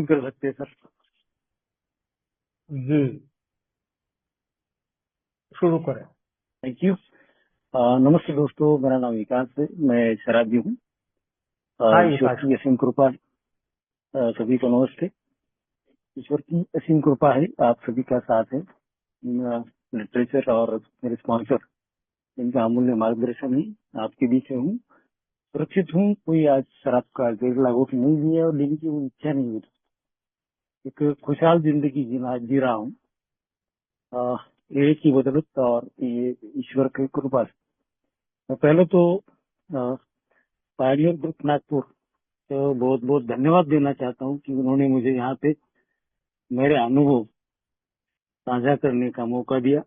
बिल्कुल कर सकते हैं सर। जी, शुरू करें। Thank you. नमस्ते दोस्तों, मेरा नाम विकास है, मैं शराबी हूँ। हाय ईश्वर विकास। की असीम कृपा, सभी को नमस्ते। ईश्वर की असीम कृपा है, आप सभी का साथ है। लिटरेचर और मेरे स्पॉन्सर, इनका अमूल्य मार्गदर्शन है, आपके बीच में हूँ। सुरक्षित हूँ, कोई आज शराब का जेर लागू नहीं दिया और लेने की वो इच्छा नहीं है। एक खुशहाल जिंदगी जी रहा हूँ, ये की बदौलत और ये ईश्वर की कृपा से। मैं पहले तो पायनियर ग्रुप नागपुर तो बहुत बहुत धन्यवाद देना चाहता हूँ कि उन्होंने मुझे यहाँ पे मेरे अनुभव साझा करने का मौका दिया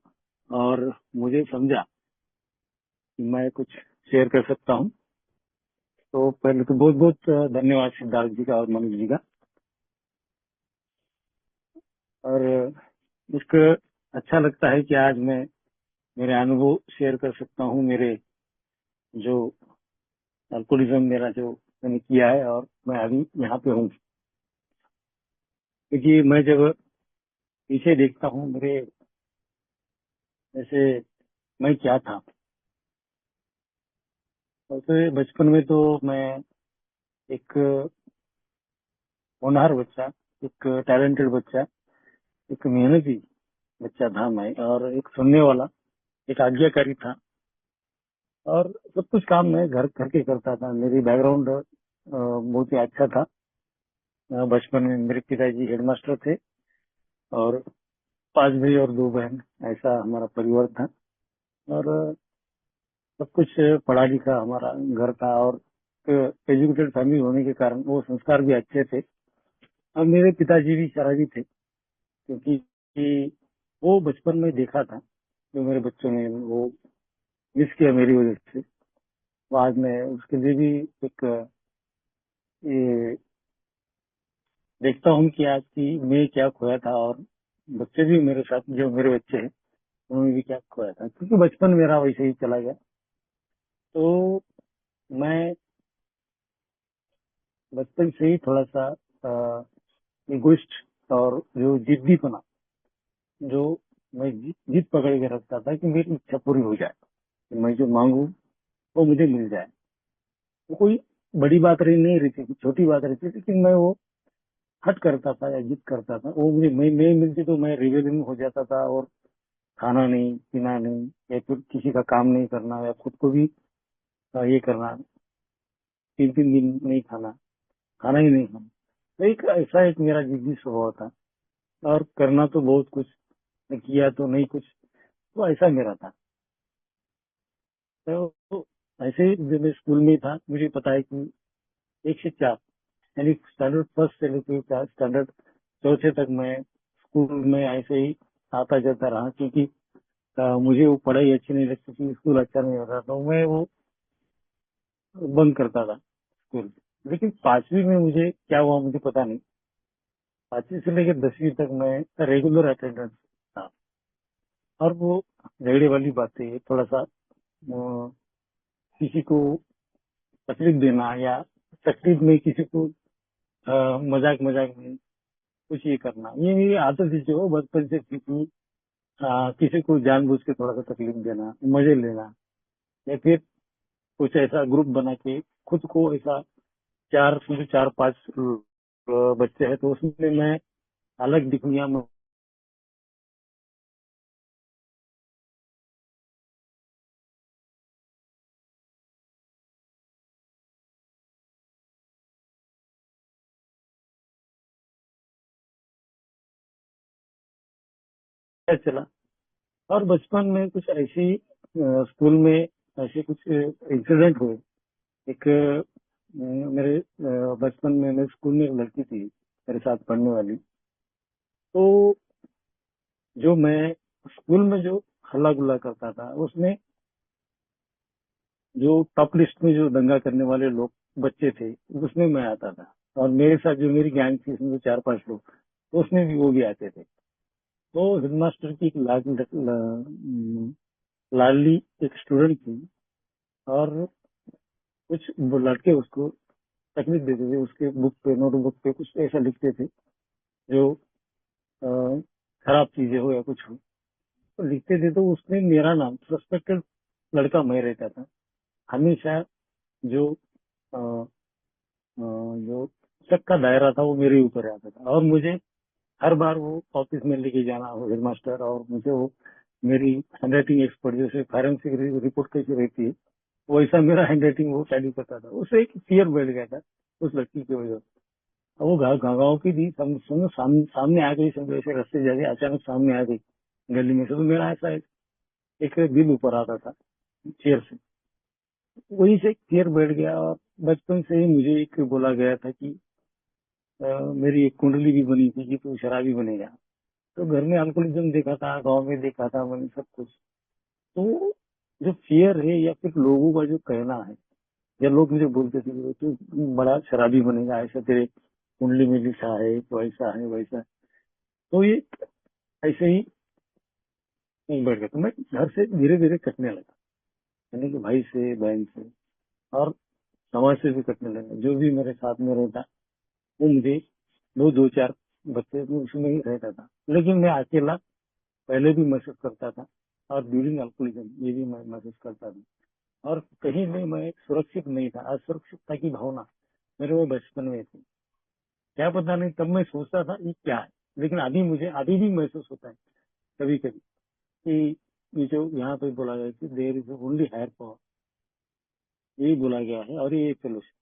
और मुझे समझा कि मैं कुछ शेयर कर सकता हूँ। तो पहले तो बहुत बहुत धन्यवाद सिद्धार्थ जी का और मनोज जी का। और इसको अच्छा लगता है कि आज मैं मेरे अनुभव शेयर कर सकता हूँ, मेरे जो अल्कोहलिज्म मेरा जो मैंने किया है और मैं अभी यहाँ पे हूँ। क्योंकि मैं जब पीछे देखता हूँ मेरे, जैसे मैं क्या था, वैसे बचपन में तो मैं एक होनहार बच्चा, एक टैलेंटेड बच्चा, एक मेहनती बच्चा था मैं, और एक सुनने वाला, एक आज्ञाकारी था। और सब कुछ काम मैं घर करके करता था। मेरी बैकग्राउंड बहुत ही अच्छा था। बचपन में मेरे पिताजी हेडमास्टर थे और 5 भाई और 2 बहन, ऐसा हमारा परिवार था। और सब कुछ पढ़ा लिखा हमारा घर था, और एजुकेटेड फैमिली होने के कारण वो संस्कार भी अच्छे थे। और मेरे पिताजी भी शराबी थे, क्योंकि वो बचपन में देखा था जो मेरे बच्चों ने वो मिस किया मेरी वजह से। बाद में उसके लिए भी एक ये देखता हूँ कि आज की मैं क्या खोया था, और बच्चे भी मेरे साथ, जो मेरे बच्चे हैं उन्होंने भी क्या खोया था, क्योंकि बचपन मेरा वैसे ही चला गया। तो मैं बचपन से ही थोड़ा सा इगोइस्ट और जो जिद्दीपना, जो मैं जिद पकड़ के रखता था कि मेरी इच्छा पूरी हो जाए, कि मैं जो मांगू वो मुझे मिल जाए। वो कोई बड़ी बात रही नहीं रहती थी, छोटी बात रहती थी, लेकिन मैं वो हट करता था या जिद करता था। वो मुझे मैं मिलती तो मैं रिबेलियन हो जाता था, और खाना नहीं, पीना नहीं, या फिर किसी का काम नहीं करना, या खुद को भी ये करना, 3 3 दिन नहीं खाना, खाना ही नहीं खाना। तो एक ऐसा एक मेरा जिद्दी स्वभाव था, और करना तो बहुत कुछ, किया तो नहीं कुछ, तो ऐसा मेरा था। तो ऐसे ही जब मैं स्कूल में था, मुझे पता है कि 1 से 4, यानी स्टैंडर्ड फर्स्ट से लेकर स्टैंडर्ड चौथे तक मैं स्कूल में ऐसे ही आता जाता रहा, क्योंकि मुझे वो पढ़ाई अच्छी नहीं लगती थी, स्कूल अच्छा नहीं होता, तो मैं वो बंद करता था स्कूल। लेकिन 5वीं में मुझे क्या हुआ मुझे पता नहीं, 5वीं से लेकर 10वीं तक मैं रेगुलर अटेंडेंस था। और वो झगड़े वाली बात है, थोड़ा सा किसी को तकलीफ देना, या तकलीफ में किसी को मजाक मजाक में कुछ ये करना, ये मेरी आदत थी जो बचपन से थी कि किसी को जानबूझ के थोड़ा सा तकलीफ देना, मजे लेना, या फिर कुछ ऐसा ग्रुप बना के खुद को ऐसा, 4 5 बच्चे हैं तो उसमें मैं अलग दिखूंगा, मैं चला। और बचपन में कुछ ऐसी स्कूल में ऐसे कुछ इंसिडेंट हुए। एक मेरे बचपन में मेरे स्कूल में एक लड़की थी मेरे साथ पढ़ने वाली। तो जो मैं स्कूल में जो हल्ला गुल्ला करता था, उसमें जो टॉप लिस्ट में जो दंगा करने वाले लोग बच्चे थे, उसमें मैं आता था। और मेरे साथ जो मेरी गैंग थी, उसमें 4 5 लोग, तो उसमें भी वो भी आते थे। तो हेडमास्टर की एक लाडली एक स्टूडेंट थी, और कुछ वो लड़के उसको तकलीफ देते थे। उसके बुक पे, नोटबुक पे कुछ ऐसा लिखते थे जो अ, खराब चीजें हो या कुछ हो तो लिखते थे, तो उसमें मेरा नाम, सस्पेक्टेड लड़का मैं रहता था हमेशा। जो अ, जो शक का दायरा था वो मेरे ऊपर आता था, और मुझे हर बार वो ऑफिस में लेके जाना वो हेडमास्टर, और मुझे वो मेरी हैंडराइटिंग एक्सपर्ट, जैसे फॉरेंसिक रिपोर्ट कैसी रहती है वैसा मेरा हैंडराइटिंग वो टैली करता था। उससे एक फियर बैठ गया था उस लड़की की वजह से। अब वो गाँव की थी, सामने आ गई, समझो ऐसे रास्ते जा रही अचानक सामने आ गई गली में से, तो मेरा ऐसा एक दिल ऊपर आता था चेयर से, वही से फियर बैठ गया। और बचपन से ही मुझे एक बोला गया था कि मेरी एक कुंडली भी बनी थी कि तू शराबी बनेगा। तो घर में अल्कोहलिज्म देखा था, गांव में देखा था मैंने सब कुछ। तो जो फियर है या फिर लोगों का जो कहना है, या लोग मुझे बोलते थे कि तू बड़ा शराबी बनेगा, ऐसा तेरे कुंडली में लिखा है, तो ऐसा है वैसा है। तो ये ऐसे ही बैठ गया, तो मैं घर से धीरे धीरे कटने लगा, यानी कि भाई से, बहन से, और समाज से भी कटने लगा। जो भी मेरे साथ में रहता वो मुझे दो दो चार बच्चे में उसमें ही रहता था, लेकिन मैं अकेला पहले भी महसूस करता था, और ड्यूरिंग अल्कोहलिज्म ये भी मैं महसूस करता था। और कहीं भी मैं सुरक्षित नहीं था, असुरक्षितता की भावना मेरे वो बचपन में थी। क्या पता नहीं, तब मैं सोचता था ये क्या है, लेकिन अभी भी महसूस होता है कभी कभी कि ये जो यहाँ पे बोला गया कि there is only higher power, यही बोला गया है, और ये फेलोशिप,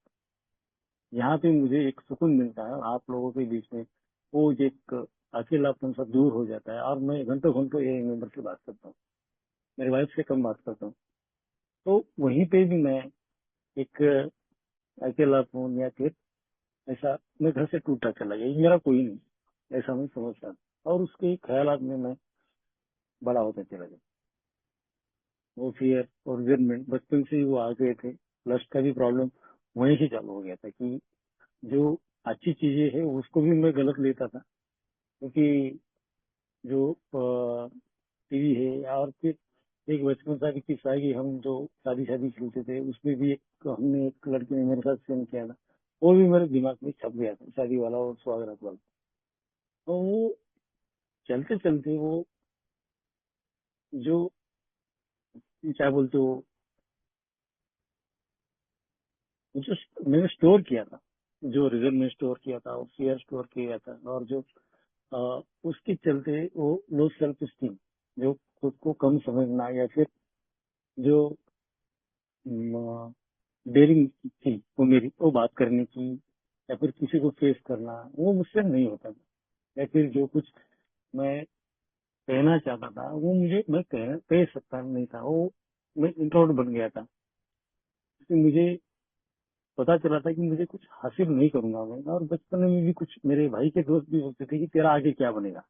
यहाँ पे मुझे एक सुकून मिलता है, और आप लोगों के बीच में वो जो एक अकेलापन सब दूर हो जाता है। और मैं घंटों घंटों ये मेंबर से बात करता हूँ, मेरी वाइफ से कम बात करता हूँ। तो वहीं पे भी मैं एक अकेलापन या फिर ऐसा, मैं घर से टूटा चला गया, ये मेरा कोई नहीं, ऐसा मैं समझता था। और उसके ख्यालात में मैं बड़ा होता चला गया। वो फियर और रिजर्वमेंट बचपन से ही वो आ गए थे। लस्ट का भी प्रॉब्लम वहीं से चालू हो गया था कि जो अच्छी चीजें है उसको भी मैं गलत लेता था, क्योंकि जो टीवी है, और फिर एक बचपन का भी किस्सा है कि हम जो शादी शादी खेलते थे उसमें भी एक हमने एक लड़के ने मेरे साथ सेम किया था, वो भी मेरे दिमाग में छप गया था, शादी वाला और सुहागरात वाला। तो वो चलते चलते वो जो क्या बोलते हो, वो जो मैंने स्टोर किया था, जो रिजल्ट में स्टोर किया था और शेयर स्टोर किया था, और जो उसके चलते वो लो सेल्फ स्टीम, जो खुद को कम समझना, या फिर जो डेयरिंग थी वो मेरी, वो बात करने की, या फिर किसी को फेस करना, वो मुझसे नहीं होता था। या फिर जो कुछ मैं कहना चाहता था वो मुझे मैं कह सकता नहीं था, वो मैं इंट्रोवर्ट बन गया था। क्योंकि मुझे पता चला था कि मुझे कुछ हासिल नहीं करूंगा मैं। और बचपन में भी कुछ मेरे भाई के दोस्त भी बोलते थे कि तेरा आगे क्या बनेगा,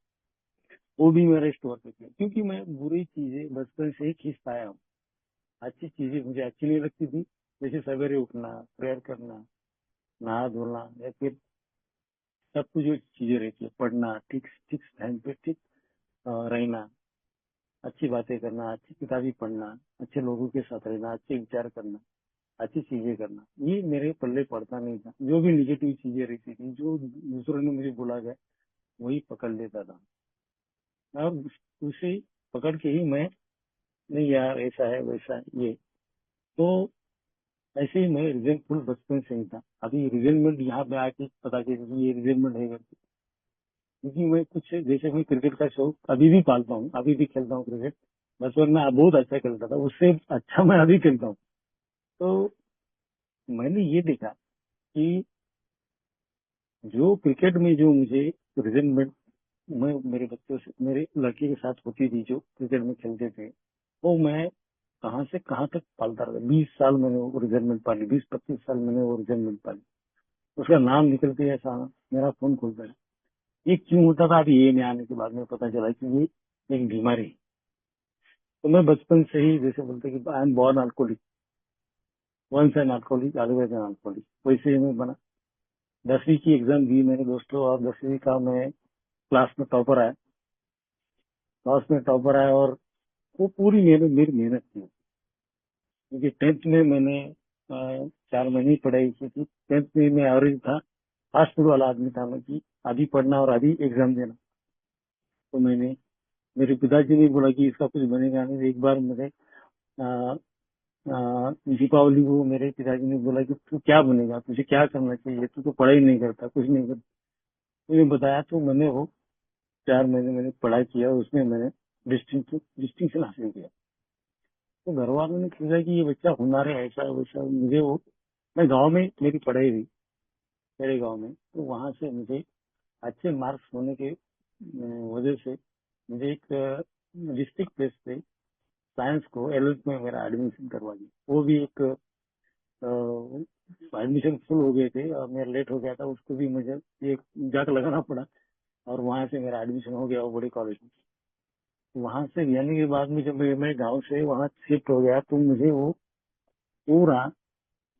वो भी मेरे स्टोर पे थे, क्योंकि मैं बुरी चीजें बचपन से ही खींच पाया हूँ। अच्छी चीजें मुझे अच्छी नहीं लगती थी, जैसे सवेरे उठना, प्रेयर करना, नहा धोना, या फिर सब कुछ जो चीजें रहती है, पढ़ना, ठीक ठीक टाइम पे ठीक रहना, अच्छी बातें करना, अच्छी किताबें पढ़ना, अच्छे लोगों के साथ रहना, अच्छे विचार करना, अच्छी चीजें करना, ये मेरे पल्ले पड़ता नहीं था। जो भी निगेटिव चीजें रहती थी, जो दूसरों ने मुझे बोला गया, वही पकड़ लेता था। और उसे पकड़ के ही मैं, नहीं यार ऐसा है वैसा है ये। तो ऐसे ही मैं रिजेंटफुल बचपन से ही था। अभी रिजेंटमेंट यहाँ पे आके पता चला कि ये रिजेंटमेंट है करके। क्योंकि मैं कुछ, जैसे मैं क्रिकेट का शौक अभी भी पालता हूँ, अभी भी खेलता हूँ क्रिकेट। बचपन में बहुत अच्छा खेलता था, उससे अच्छा मैं अभी खेलता हूँ। तो मैंने ये देखा कि जो क्रिकेट में जो मुझे रिजेंटमेंट मैं मेरे बच्चों से, मेरे लड़के के साथ होती थी जो क्रिकेट में खेलते थे, वो मैं कहाँ से कहाँ तक पालता रहा। 20 साल मैंने वो रिजर्वमेंट पाली, 20-25 साल मैंने वो रिजर्वमेंट पाली। उसका नाम निकलते ही ऐसा मेरा खून खुलता है। ये क्यों होता था, अभी ये में आने के बाद में पता चला कि ये एक बीमारी है। तो मैं बचपन से ही, जैसे बोलते कि I am born alcoholic, once an alcoholic always an alcoholic, वैसे ही मैं बना। 10वीं की एग्जाम दी मैंने दोस्तों, और 10वीं का मैं क्लास में टॉपर आया, क्लास में टॉपर आया। और वो पूरी मेरी मेहनत थी, क्योंकि 10th में मैंने 4 महीने ही पढ़ाई की थी। 10th में मैं एवरेज था, फास्ट फूड वाला आदमी था मैं कि आधी पढ़ना और आधी एग्जाम देना। तो मैंने, मेरे पिताजी ने बोला कि इसका कुछ बनेगा नहीं। एक बार मेरे अ, दीपावली को मेरे पिताजी ने बोला कि तू क्या बनेगा, तुझे क्या करना चाहिए, तू तो पढ़ाई नहीं करता, कुछ नहीं करता। मैंने बताया तो मैंने वो 4 महीने मैंने पढ़ाई किया, उसमें मैंने डिस्टिंक्शन हासिल किया। तो घर वालों ने सोचा कि ये बच्चा होनहार है, ऐसा वैसा। मुझे वो, मैं गांव में मेरी पढ़ाई हुई, मेरे गांव में, तो वहां से मुझे अच्छे मार्क्स होने के वजह से मुझे एक डिस्ट्रिक्ट प्लेस पे साइंस को 11th में मेरा एडमिशन करवा दिया। वो भी एक एडमिशन फुल हो गए थे और मेरा लेट हो गया था, उसको भी मुझे एक जाक लगाना पड़ा और वहां से मेरा एडमिशन हो गया वो बड़े कॉलेज में। वहां से यानी के बाद में जब मैं गांव से वहां शिफ्ट हो गया तो मुझे वो पूरा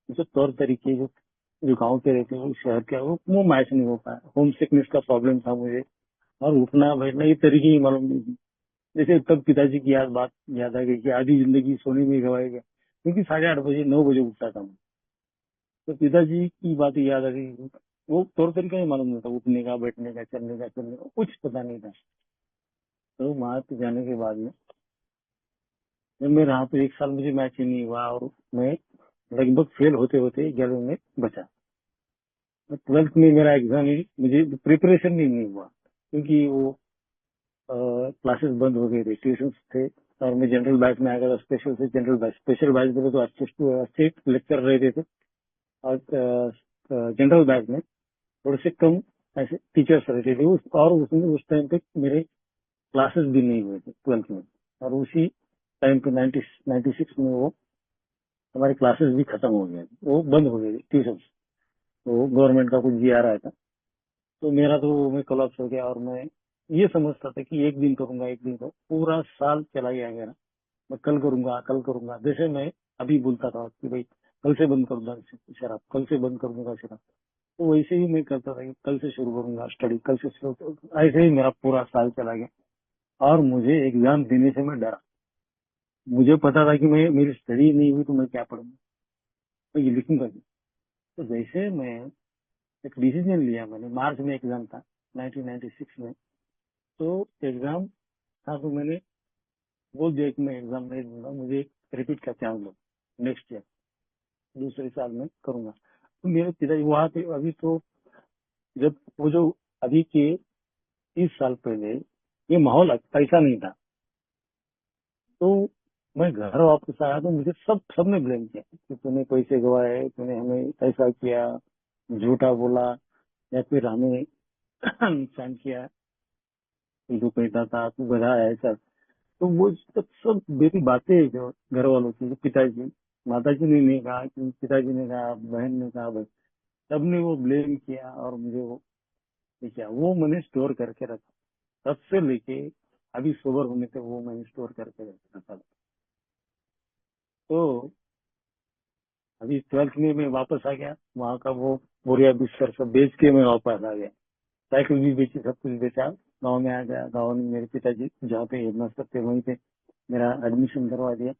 जो तौर तरीके जो गांव के रहते हैं, वो शहर के, वो मैच नहीं हो पाया। होम सिकनेस का प्रॉब्लम था मुझे, और उठना बैठना ये तरीके ही मालूम नहीं थी। जैसे तब पिताजी की बात याद आ गई कि आधी जिंदगी सोने में गवाएगा, क्योंकि 8:30 बजे 9 बजे उठता था मैं। तो पिताजी की बात याद आ गई। वो तौर तरीका ही मालूम नहीं था, उठने का, बैठने का, चलने का कुछ पता नहीं था। तो वहां पे जाने के बाद में जब मैं रहा तो 1 साल मुझे मैच ही नहीं हुआ और मैं लगभग फेल होते होते 11वीं में बचा। 12th में मेरा एग्जाम ही, मुझे प्रिपरेशन ही नहीं हुआ, क्योंकि वो क्लासेस बंद हो गए थे, ट्यूशन थे। और मैं जनरल बैच में आ गया था, स्पेशल से जनरल बैच। स्पेशल बैच बोले तो अच्छे अच्छे लेक्चर रहते थे, और जनरल बैच में थोड़े से कम ऐसे टीचर्स रहते थे। और उसमें उस टाइम पे मेरे क्लासेस भी नहीं हुए थे 12th में। और उसी टाइम पे 96 में वो हमारे क्लासेस भी खत्म हो गए थे, वो बंद हो गए थे ट्यूशन। तो गवर्नमेंट का कुछ जी आ रहा था, तो मेरा तो मैं कोलैप्स हो गया। और मैं ये समझता था कि एक दिन करूंगा, एक दिन करूंगा। पूरा साल चला गया मेरा, मैं कल करूंगा, कल करूंगा। जैसे मैं अभी बोलता था कि भाई कल से बंद करूंगा शराब, कल से बंद करूंगा शराब, तो वैसे ही मैं करता था कि कल से शुरू करूंगा स्टडी, कल से शुरू करूंगा। ऐसे ही मेरा पूरा साल चला गया और मुझे एग्जाम देने से मैं डरा। मुझे पता था कि मैं, मेरी स्टडी नहीं हुई तो मैं क्या पढ़ूंगा, मैं ये लिखूंगा नहीं। तो जैसे मैं एक डिसीजन लिया मैंने, मार्च में एग्जाम था 1996 में। तो एग्जाम था तो मैंने बोल दिया कि मैं एग्जाम नहीं दूंगा, मुझे रिपीट का चांस दो, नेक्स्ट ईयर दूसरे साल में करूंगा। तो मेरे पिताजी वहां पे, अभी तो जब वो जो अभी के 30 साल पहले ये माहौल ऐसा नहीं था। तो मैं घर वापस आया तो मुझे सबने ब्लेम किया कि तूने पैसे गवाए, तूने हमें ऐसा किया, झूठा बोला, या फिर हमें नुकसान किया, तू कहता था तू गधा है, ऐसा। तो वो सब मेरी बातें जो घर वालों की, पिताजी, माताजी ने नहीं कहा, कि पिताजी ने कहा, बहन ने कहा, बस सबने वो ब्लेम किया और मुझे वो किया। वो मैंने स्टोर करके रखा, तब से लेके अभी सोबर होने तक वो मैंने स्टोर करके रखा था। तो अभी 12th में मैं वापस आ गया, वहाँ का वो बोरिया बिस्तर सब बेच के मैं वापस आ गया। साइकिल भी बेची, सब कुछ बेचा, गाँव में आ गया। गाँव में मेरे पिताजी जहाँ पे हेडमास्टर थे वहीं पे मेरा एडमिशन करवा दिया।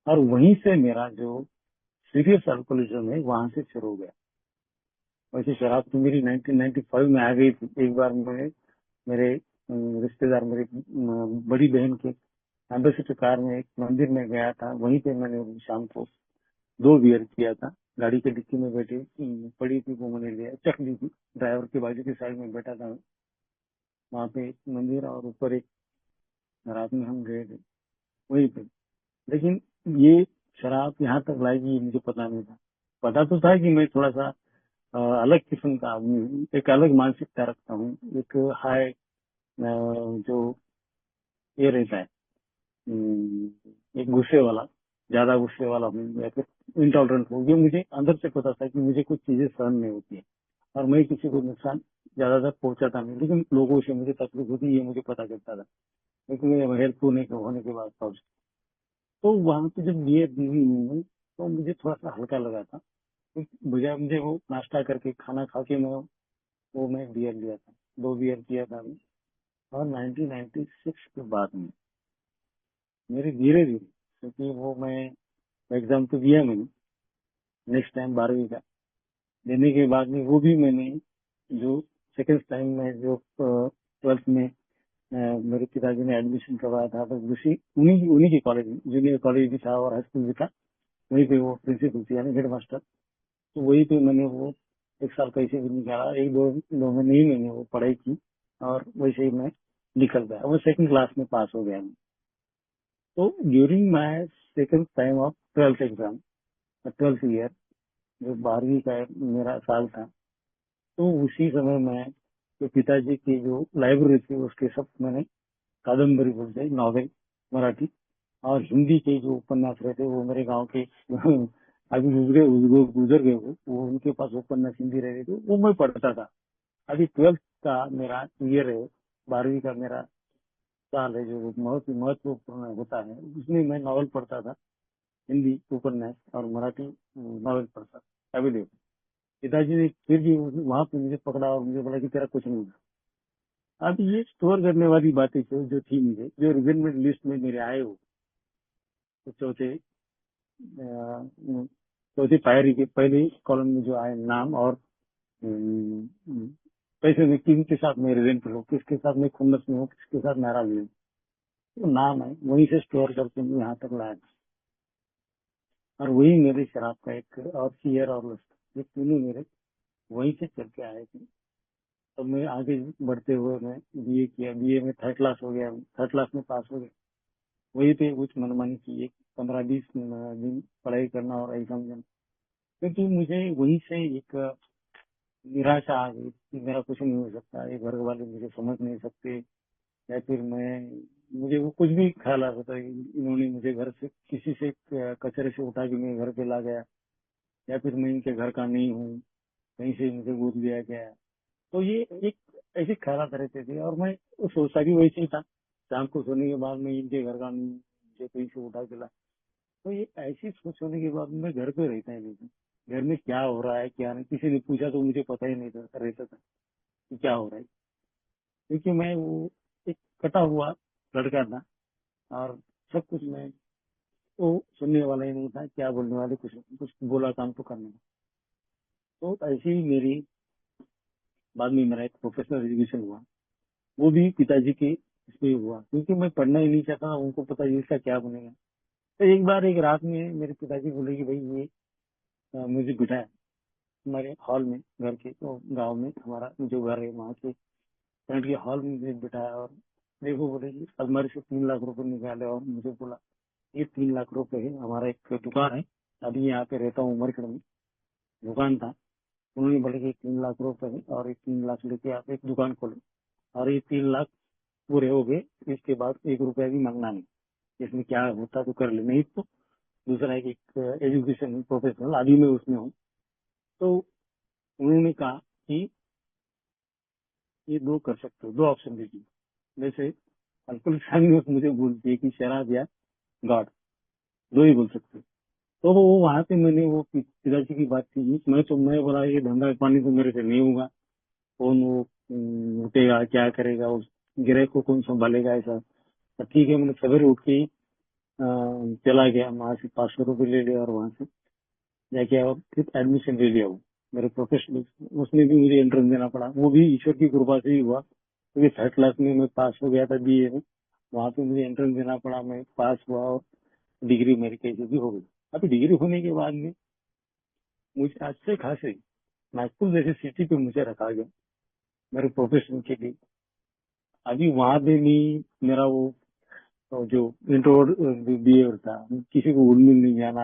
और वहीं से मेरा जो सीरियस अल्कोहलिज्म है वहां से शुरू हो गया। वैसे शराब तो मेरी 1995 में आ गई थी। एक बार मैं, मेरे रिश्तेदार, मेरी बड़ी बहन के एम्बेसडर कार में एक मंदिर में गया था, वहीं पे मैंने शाम को 2 बियर किया था। गाड़ी के डिक्की में बैठी पड़ी थी, वो मैंने लिया, चख ली थी। ड्राइवर के बाजू की साइड में बैठा था, वहां पे एक मंदिर और ऊपर एक, रात में हम गए थे वहीं पे। लेकिन ये शराब यहाँ तक लाएगी ये मुझे पता नहीं था। पता तो था कि मैं थोड़ा सा अलग किस्म का आदमी हूँ, एक अलग मानसिकता रखता हूँ, एक हाई जो ये रहता है, एक गुस्से वाला, ज्यादा गुस्से वाला हूँ, या फिर इंटॉलरेंट हूँ। ये मुझे अंदर से पता था कि मुझे कुछ चीजें सहन नहीं होती है, और मैं किसी को नुकसान ज्यादातर पहुंचाता नहीं, लेकिन लोगों से मुझे तकलीफ होती है ये मुझे पता चलता था। लेकिन मेरे हेल्थ होने के बाद तो वहां पे जब बियर दी हुई मैंने, तो मुझे थोड़ा सा हल्का लगा था। तो बजाय मुझे वो नाश्ता करके, खाना खा के मैं बियर लिया था, 2 बियर किया था मैं। और 1996 के बाद में मेरे धीरे धीरे, क्योंकि वो मैं एग्जाम तो दिया मैंने, नेक्स्ट टाइम 12वीं का देने के बाद में वो भी मैंने जो सेकेंड टाइम में जो 12th में मेरे पिताजी ने एडमिशन करवाया था, तो उसी उन्हीं के कॉलेज में, जूनियर कॉलेज भी था और हाई स्कूल भी था, वहीं पे वो प्रिंसिपल थी यानी हेड मास्टर। तो वहीं पे मैंने वो एक साल कैसे भी निकाला, एक दो दो महीने ही मैंने वो पढ़ाई की और वैसे ही मैं निकल गया, वो सेकंड क्लास में पास हो गया मैं। तो during my second time of 12th exam, 12th year, जो 12वीं का मेरा साल था, तो उसी समय मैं जो पिताजी की जो लाइब्रेरी थी उसके सब मैंने कादम्बरी बोलते हैं, नॉवेल मराठी और हिंदी के जो उपन्यास रहते वो मेरे गांव के अभी गुजर गए वो उनके पास उपन्यास हिंदी रहे थे, वो मैं पढ़ता था। अभी 12th का मेरा ईयर है, 12वीं का मेरा साल है, जो बहुत ही महत्वपूर्ण होता है, उसमें मैं नॉवल पढ़ता था, हिंदी उपन्यास और मराठी नॉवल पढ़ता था। अभी देखो, पिताजी ने फिर भी वहां पे मुझे पकड़ा और मुझे बोला कि तेरा कुछ नहीं है। अब ये स्टोर करने वाली बातें जो थी मुझे, जो रिजल्ट लिस्ट में मेरे आए हो, तो चौथी पायरी के पहले कॉलम में जो आए नाम और अम, पैसे में किसके साथ मैं रेजेंट हूँ, किसके साथ मैं खुन्नस में हूँ, किसके साथ नाराज हूँ, तो नाम है वहीं से स्टोर करके मैं यहाँ तक लाया। और वही मेरे शराब का एक और सियर और लस्टर, ये तीनों मेरे वहीं से चल के आए थे। तो मैं आगे बढ़ते हुए मैं बीए किया, बीए में थर्ड क्लास हो गया, थर्ड क्लास में पास हो गया। वहीं पे कुछ मनमानी की, एक 15-20 दिन पढ़ाई करना और एग्जाम देना, क्योंकि मुझे वहीं से एक निराशा आ गई कि मेरा कुछ नहीं हो सकता, ये घर वाले मुझे समझ नहीं सकते, या फिर मैं, मुझे वो कुछ भी ख्याल आता था कि इन्होंने मुझे घर से किसी से कचरे से उठा के मेरे घर पे ला गया, या फिर मैं इनके घर का नहीं हूँ, कहीं से मुझे गोद लिया गया। तो ये एक ऐसे ख्याल रहते थे और मैं सोचता भी वैसे ही था, शाम को सोने के बाद मैं इनके घर का नहीं हूँ, मुझे कहीं से उठा के ला। तो ये ऐसी सोच होने के बाद मैं घर पे रहता ही नहीं था, घर में क्या हो रहा है क्या नहीं किसी ने पूछा तो मुझे पता ही नहीं था, रहता था कि क्या हो रहा है, क्योंकि मैं वो एक कटा हुआ लड़का था और सब कुछ मैं, वो सुनने वाला ही नहीं था, क्या बोलने वाले, कुछ कुछ बोला काम तो करने का। तो ऐसी ही मेरी बाद में मेरा एक प्रोफेशनल एजुकेशन हुआ, वो भी पिताजी के इसमें हुआ, क्योंकि मैं पढ़ना ही नहीं चाहता था, उनको पता है इसका क्या बनेगा। तो एक बार एक रात में मेरे पिताजी बोले कि भाई ये मुझे बिठाया हमारे हॉल में, घर के तो गांव में हमारा जो घर है वहाँ के फ्रंट के हॉल में मुझे बिठाया और देखो बोले कि अलमारी से 3 लाख रुपए निकाले और मुझे बोला ये 3 लाख रुपए है, हमारा एक दुकान है, अभी यहाँ पे रहता हूँ उमरखंड में, दुकान था। उन्होंने बोला कि 3 लाख रुपए है और ये 3 लाख लेके आप एक दुकान खोलो, और ये 3 लाख पूरे हो गए, इसके बाद 1 रुपया भी मांगना नहीं, इसमें क्या होता तो कर ले, नहीं तो दूसरा है कि एक एजुकेशन प्रोफेशनल, अभी मैं उसमें हूँ। तो उन्होंने कहा कि ये दो कर सकते हो, दो ऑप्शन दीजिए, जैसे अल्कोहलिक मुझे बोलती है कि शराब या गॉड, दो ही बोल सकते हो। तो वो वहां पे मैंने वो पिताजी की बात की, मैं बोला ये धंधा पानी तो मेरे से नहीं होगा, कौन वो उठेगा क्या करेगा, उस गिराय को कौन संभालेगा ऐसा। तो ठीक है, मैंने सवेरे उठ के ही चला गया, वहां से 500 रुपये ले लिया और वहां से जाके और फिर एडमिशन ले लिया वो मेरे प्रोफेशनल, उसमें भी मुझे एंट्रेंस देना पड़ा, वो भी ईश्वर की कृपा से ही हुआ, क्योंकि थर्ड क्लास में मैं पास हो गया था बीए में, वहां पे मुझे एंट्रेंस देना पड़ा, मैं पास हुआ और डिग्री मेरी कैसे भी हो गई। अभी डिग्री होने के बाद में मुझे अच्छे खासे नागपुर जैसे सिटी पे मुझे रखा गया मेरे प्रोफेशन के लिए। अभी वहां पे भी मेरा वो जो इंट्रोवर्ट बिहेवियर था, किसी को घुल मिल नहीं जाना,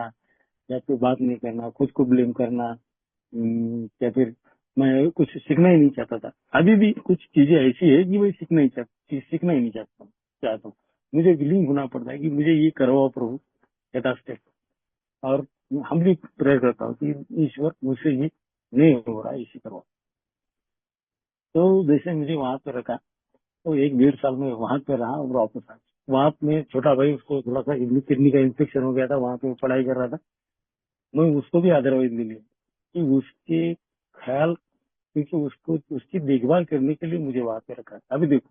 या फिर बात नहीं करना, खुद को ब्लेम करना, या फिर मैं कुछ सीखना ही नहीं चाहता था। अभी भी कुछ चीजें ऐसी है कि मैं सीखना ही नहीं चाहता हूँ। मुझे विलिंग होना पड़ता है कि मुझे ये करवाओ प्रभु, यथास्थित। और हम भी प्रेयर करता हूँ कि ईश्वर मुझसे ये नहीं हो रहा है, इसी करवाओ। तो जैसे मुझे वहां पे रखा, तो 1-1.5 साल में वहां पे रहा और वापस आ गया। वहां में छोटा भाई, उसको थोड़ा सा किडनी का इन्फेक्शन हो गया था, वहां पे पढ़ाई कर रहा था, मैं उसको भी अदरवाइज ले लिया कि उसके ख्याल, क्योंकि उसको उसकी देखभाल करने के लिए मुझे वहां पे रखा है। अभी देखो,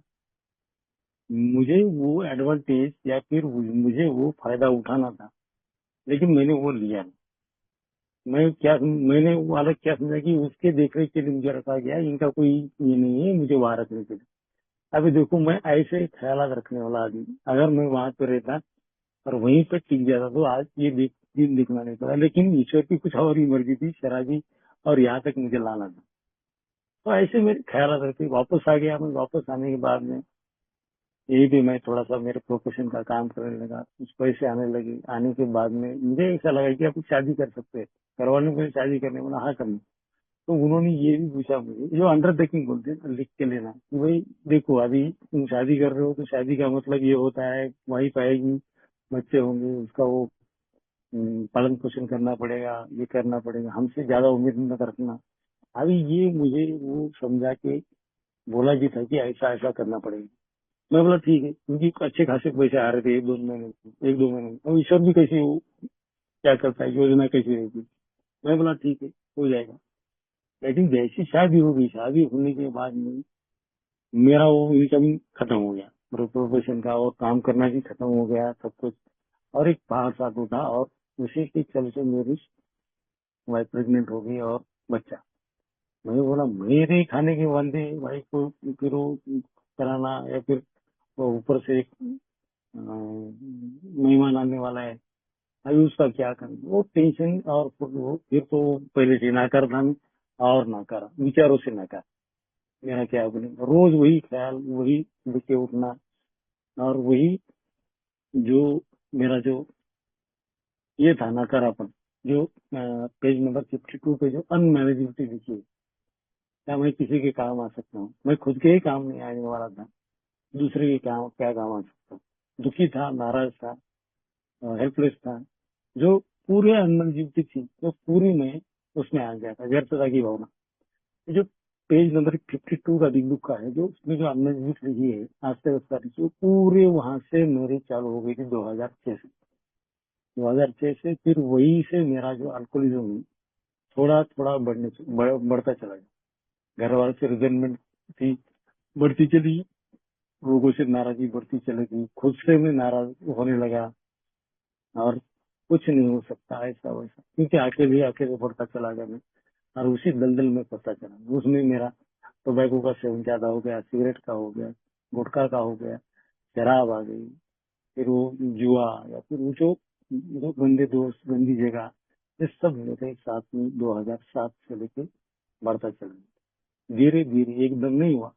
मुझे वो एडवांटेज या फिर मुझे वो फायदा उठाना था, लेकिन मैंने वो लिया नहीं। मैंने वो अलग क्या समझा कि उसके देखरेख के लिए मुझे रखा गया है, इनका कोई ये नहीं है मुझे वहां रखने के लिए। अभी देखो, मैं ऐसे ख्यालात रखने वाला आदमी, अगर मैं वहां पे रहता और वहीं पे टिक जाता तो आज ये दिन दिखना नहीं पड़ा, लेकिन ईश्वर की कुछ और ही मर्जी थी, शराबी और यहाँ तक मुझे लाना था। तो ऐसे मेरे ख्यालात रहते, वापस आ गया मैं। वापस आने के बाद में यही भी मैं थोड़ा सा मेरे प्रोफेशन का काम करने लगा, कुछ पैसे आने लगे। आने के बाद में मुझे ऐसा लगा कि आप शादी कर सकते हैं। घर वालों को शादी करने वाला हाँ करना। तो उन्होंने ये भी पूछा मुझे, जो अंडरटेकिंग बोलते हैं ना, लिख के लेना कि भाई देखो, अभी तुम शादी कर रहे हो तो शादी का मतलब ये होता है वाइफ आएगी, बच्चे होंगे, उसका वो पालन पोषण करना पड़ेगा, ये करना पड़ेगा, हमसे ज्यादा उम्मीद न रखना। अभी ये मुझे वो समझा के बोला भी था कि ऐसा ऐसा करना पड़ेगा। मैं बोला ठीक है, क्योंकि अच्छे खासे पैसे आ रहे थे एक दो महीने में। और ईश्वर भी कैसे वो क्या करता है, योजना कैसी रहती। मैं बोला ठीक है, हो जाएगा। लेकिन जैसी शादी हो गई, शादी होने के बाद में मेरा वो इनकम खत्म हो गया, मेरे प्रोफेशन का और काम करना भी खत्म हो गया सब कुछ। और एक पहाड़ सा टूटा, और उसी के चलते मेरी वाइफ प्रेग्नेंट हो गई और बच्चा। मैं बोला मेरे खाने के वादे भाई को फिर वो कराना, या फिर वो ऊपर से एक मेहमान आने वाला है, अभी उसका क्या करना, वो टेंशन। और फिर तो पहले से नाकार था मैं, और नाकारा विचारों से नाकार। मेरा क्या बोले, रोज वही ख्याल, वही लेके उठना, और वही जो मेरा जो ये था नकारापन, जो पेज नंबर 52 पे जो अनमैनेजेबिलिटी लिखी है, क्या मैं किसी के काम आ सकता हूँ? मैं खुद के ही काम नहीं आने वाला था, दूसरे के काम क्या काम आ सकता हूँ? दुखी था, नाराज था, हेल्पलेस था। जो पूरे अनमैनेजेबिलिटी थी, तो पूरी में उसमें आ गया था, व्यर्थता की भावना। जो पेज नंबर 52 का दिख दुखा है, जो उसमें जो अनमैनेजेबिलिटी लिखी है, आस्ते आस्ते लिखी है, पूरे वहां से मेरी चालू हो गई थी 2006 से। 2006 से फिर वही से मेरा जो अल्कोहलिज्म है थोड़ा थोड़ा बढ़ता चला गया। घर वालों से रिजेंटमेंट थी, बढ़ती चली, लोगों से नाराजगी बढ़ती चली गई, खुद से मैं नाराज होने लगा। और कुछ नहीं हो सकता ऐसा वैसा, क्योंकि अकेले अकेले बढ़ता चला गया मैं। और उसी दलदल में फंसता चला, उसमें मेरा टोबैको का सेवन ज्यादा हो गया, सिगरेट का हो गया, गुटखा का हो गया, शराब आ गई, फिर वो जुआ, या फिर वो जो गंदे दोस्त, गंदी जगह, ये सब मेरे साथ में 2007 से लेके बढ़ता चला गया। धीरे धीरे, एकदम नहीं हुआ,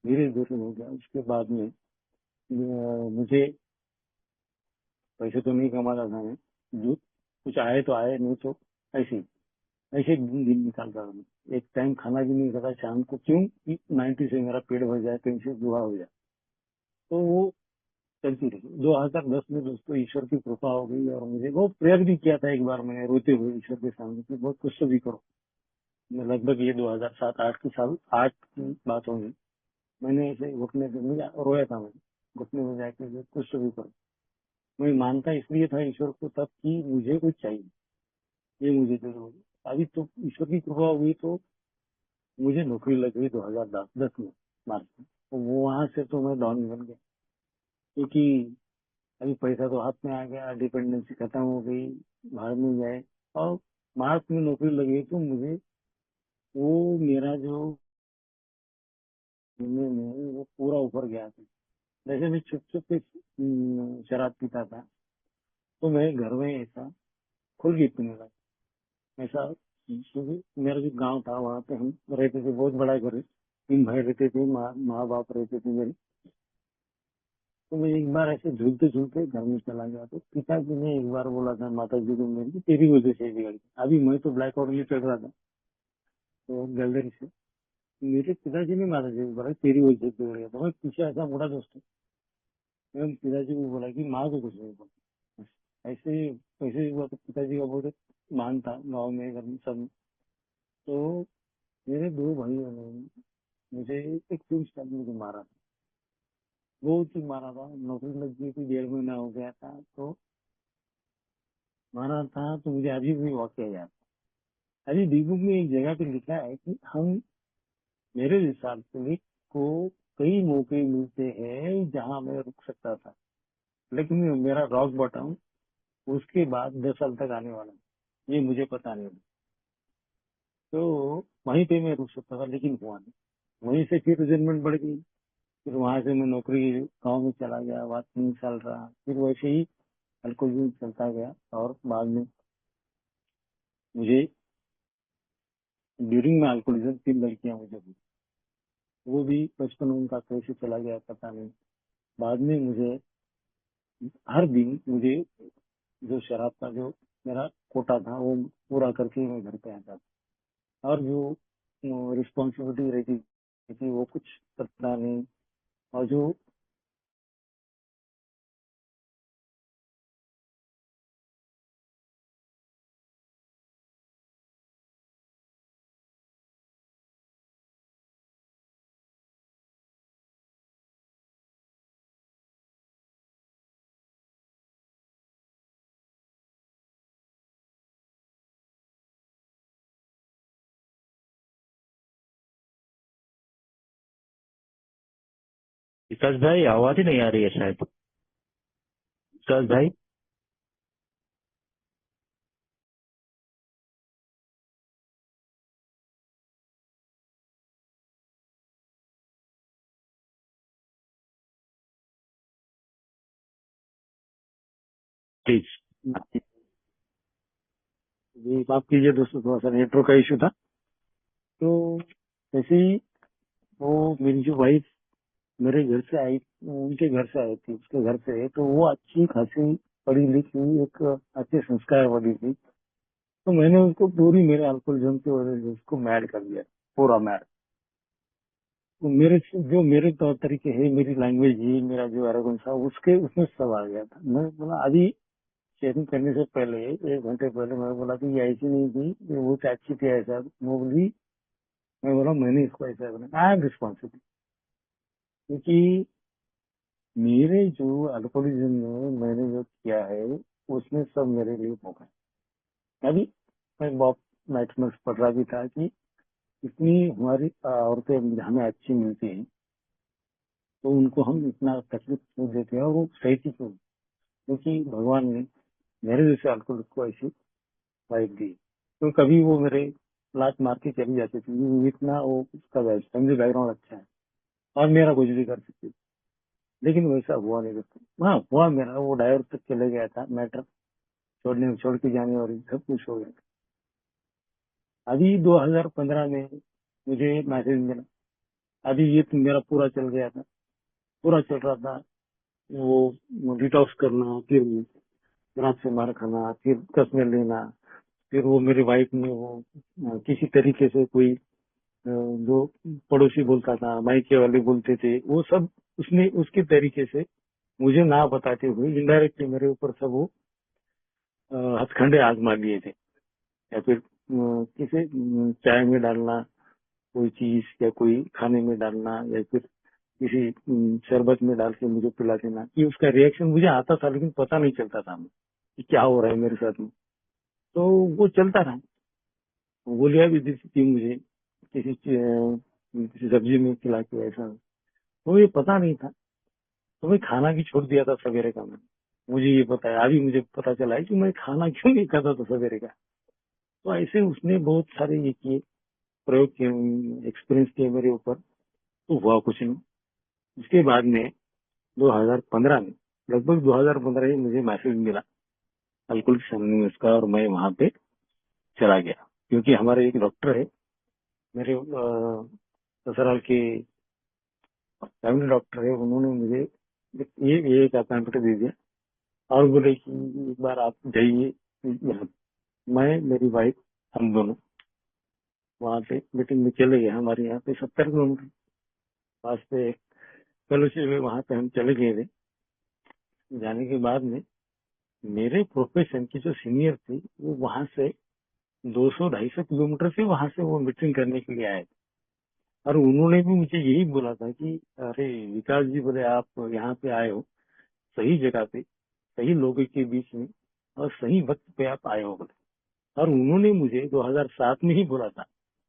धीरे धीरे हो गया। उसके बाद में मुझे पैसे तो नहीं कमाता था मैं, जो कुछ आए तो आए, नहीं तो ऐसे ही, ऐसे दिन निकालता था मैं। एक टाइम खाना भी नहीं खाता शाम को, क्यों कि 90 से मेरा पेट भर जाए, कहीं से दुआ हो जाए। तो वो चलती रही। 2010 में दोस्तों ईश्वर की कृपा हो गई, और मुझे वो प्रेयर भी किया था एक बार मैंने, रोते हुए ईश्वर के सामने कि बहुत कुछ तो भी करो। मैं लगभग ये 2007-8 की साल 8 की बात होगी। मैंने ऐसे घुटने से मुझे रोया था, मैं घुटने में जाके कुछ तो भी करो। मैं मानता इसलिए था ईश्वर को तब कि मुझे कुछ चाहिए, ये मुझे जरूर होगी। अभी तो ईश्वर की कृपा हुई तो मुझे नौकरी लग गई 2010 में, मार्च में। तो वो वहां से तो मैं डॉन बन गया, क्योंकि अभी पैसा तो हाथ में आ गया, डिपेंडेंसी खत्म हो गई, बाहर में जाए। और मार्च में नौकरी लगी तो मुझे वो मेरा जो में वो पूरा ऊपर गया था। जैसे मैं चुप चुप के शराब पीता था, तो मैं घर में ऐसा खुल के पीने लगा। ऐसा, क्योंकि मेरा जो गांव था वहाँ पे हम रहते थे, बहुत बड़ा घर है, 3 भाई रहते थे, माँ बाप रहते थे मेरे। तो मैं एक बार ऐसे झूलते झूलते घर में चला गया, तो पिताजी ने एक बार बोला था माता जी को मेरी, तेरी वजह से बिगड़ गई। अभी मैं तो ब्लैक आउट में चढ़ रहा था तो गैलरी से, मेरे पिताजी ने माता जी को बोला तेरी वजह से बिगड़ गया। तो मैं पीछे ऐसा बड़ा दोस्त है, मैं पिताजी को बोला कि माँ को कुछ नहीं बोला। ऐसे ही हुआ तो पिताजी का बहुत मान था गाँव में, घर में, सब में। तो मेरे 2 भाइयों ने मुझे एक पुलिस आदमी को मारा था, बहुत ही मारा था। नौकरी लग गई थी, 1.5 महीना हो गया था तो मारा था। तो मुझे अभी भी वाकया याद है। अभी बी बुक में एक जगह पे लिखा है कि हम, मेरे हिसाब से, को कई मौके मिलते हैं जहां मैं रुक सकता था, लेकिन मेरा रॉक बॉटम उसके बाद 10 साल तक आने वाला है, ये मुझे पता नहीं। तो वहीं पे मैं रुक सकता था, लेकिन हुआ नहीं। वहीं से फिर रिजल्टमेंट बढ़ गई। फिर वहां से मैं नौकरी गाँव में चला गया, बात 3 साल रहा, फिर वैसे ही अल्कोहलिज्म चलता गया। और बाद में मुझे ड्यूरिंग में अल्कोहलिज्म 3 लड़कियां मुझे हुई। वो भी बचपन में उनका कैसे चला गया पता नहीं। बाद में मुझे हर दिन मुझे जो शराब का जो मेरा कोटा था वो पूरा करके मैं घर पे आता था। और जो रिस्पॉन्सिबिलिटी रहती थी वो कुछ पता नहीं। और जो विकास भाई आवाज ही नहीं आ रही है शायद। विकास भाई प्लीज। ये माफ कीजिए दोस्तों, थोड़ा सा नेटवर्क का इशू था। तो ऐसे ही वो मेरी जो वाइफ मेरे घर से आई, उनके घर से आई थी, उसके घर से, तो वो अच्छी खासी पढ़ी लिखी, एक अच्छे संस्कार वाली थी। तो मैंने उसको पूरी मेरे अल्कोहलिज्म की वजह से उसको मैड कर दिया, पूरा मैड। तो मेरे जो मेरे तौर तरीके है, मेरी लैंग्वेज ही, मेरा जो एरोगेंस था, उसके उसमें सब आ गया था। मैं बोला अभी शेयरिंग करने से पहले 1 घंटे पहले मैं बोला कि ये ऐसी नहीं थी, ये वो अच्छी थी ऐसा। वो बोली, मैं बोला मैंने इसको ऐसा बना, आई एम रिस्पॉन्सिबल। क्योंकि मेरे जो अल्कोहलिज्म में मैंने जो किया है उसमें सब मेरे लिए होगा। अभी मैं बहुत मैथमेटिक्स पढ़ रहा भी था कि इतनी हमारी औरतें हमें अच्छी मिलती हैं, तो उनको हम इतना तकलीफ क्यों देते हैं, और वो सही थी क्यों? क्योंकि भगवान ने मेरे जैसे अल्कोहलिक को ऐसी वाइफ दी। तो कभी वो मेरे लात मार के चली जाती थी, इतना वो उसका फैमिली बैकग्राउंड अच्छा है और मेरा कुछ भी कर सकती थी। लेकिन वैसा हुआ नहीं दोस्तों। हाँ हुआ, मेरा वो डायोर तक चले गया था मैटर, छोड़ के जाने और सब कुछ हो गया। अभी 2015 में मुझे मैसेज मिला, अभी ये तो मेरा पूरा चल गया था, पूरा चल रहा था। वो डिटॉक्स करना, फिर रात से मार खाना, फिर कसमें लेना, फिर वो मेरी वाइफ ने वो किसी तरीके से कोई जो पड़ोसी बोलता था, मायके वाले बोलते थे, वो सब उसने उसके तरीके से मुझे ना बताते हुए इनडायरेक्टली मेरे ऊपर सब वो हथकंडे आजमा लिए थे। या फिर किसी चाय में डालना कोई चीज, या कोई खाने में डालना, या फिर किसी शरबत में डाल के मुझे पिला देना। कि उसका रिएक्शन मुझे आता था लेकिन पता नहीं चलता था हमें कि क्या हो रहा है मेरे साथ में। तो वो चलता रहा। गोलियां भी दी थी मुझे किसी सब्जी में खिला के ऐसा। तो ये पता नहीं था। तो मैं खाना भी छोड़ दिया था सवेरे का। मुझे ये पता है, अभी मुझे पता चला है कि मैं खाना क्यों नहीं खाता था सवेरे का। तो ऐसे उसने बहुत सारे ये किए, प्रयोग किए, एक्सपीरियंस किए मेरे ऊपर। तो हुआ कुछ नहीं। उसके बाद में 2015 में, लगभग 2015 में मुझे मैसेज मिला अल्कोहलिक्स एनोनिमस का, और मैं वहां पे चला गया। क्योंकि हमारे एक डॉक्टर है, मेरे ससुराल के फैमिली डॉक्टर है, उन्होंने मुझे ये एक अपॉइंटमेंट दे दिया और बोले कि एक बार आप जाइए यहाँ। मैं, मेरी वाइफ, हम दोनों वहां पे मीटिंग में चले गए। हमारे यहाँ पे 70 किलोमीटर पास पे फेलोशिप में, वहां पे हम चले गए थे। जाने के बाद में मेरे प्रोफेशन की जो सीनियर थी वो वहां से 200-250 किलोमीटर से वहां से वो मीटिंग करने के लिए आए थे। और उन्होंने भी मुझे यही बोला था कि अरे विकास जी, बोले आप यहाँ पे आए हो सही जगह पे, सही लोगों के बीच में, और सही वक्त पे आप आए हो बोले। और उन्होंने मुझे 2007 में ही बोला था,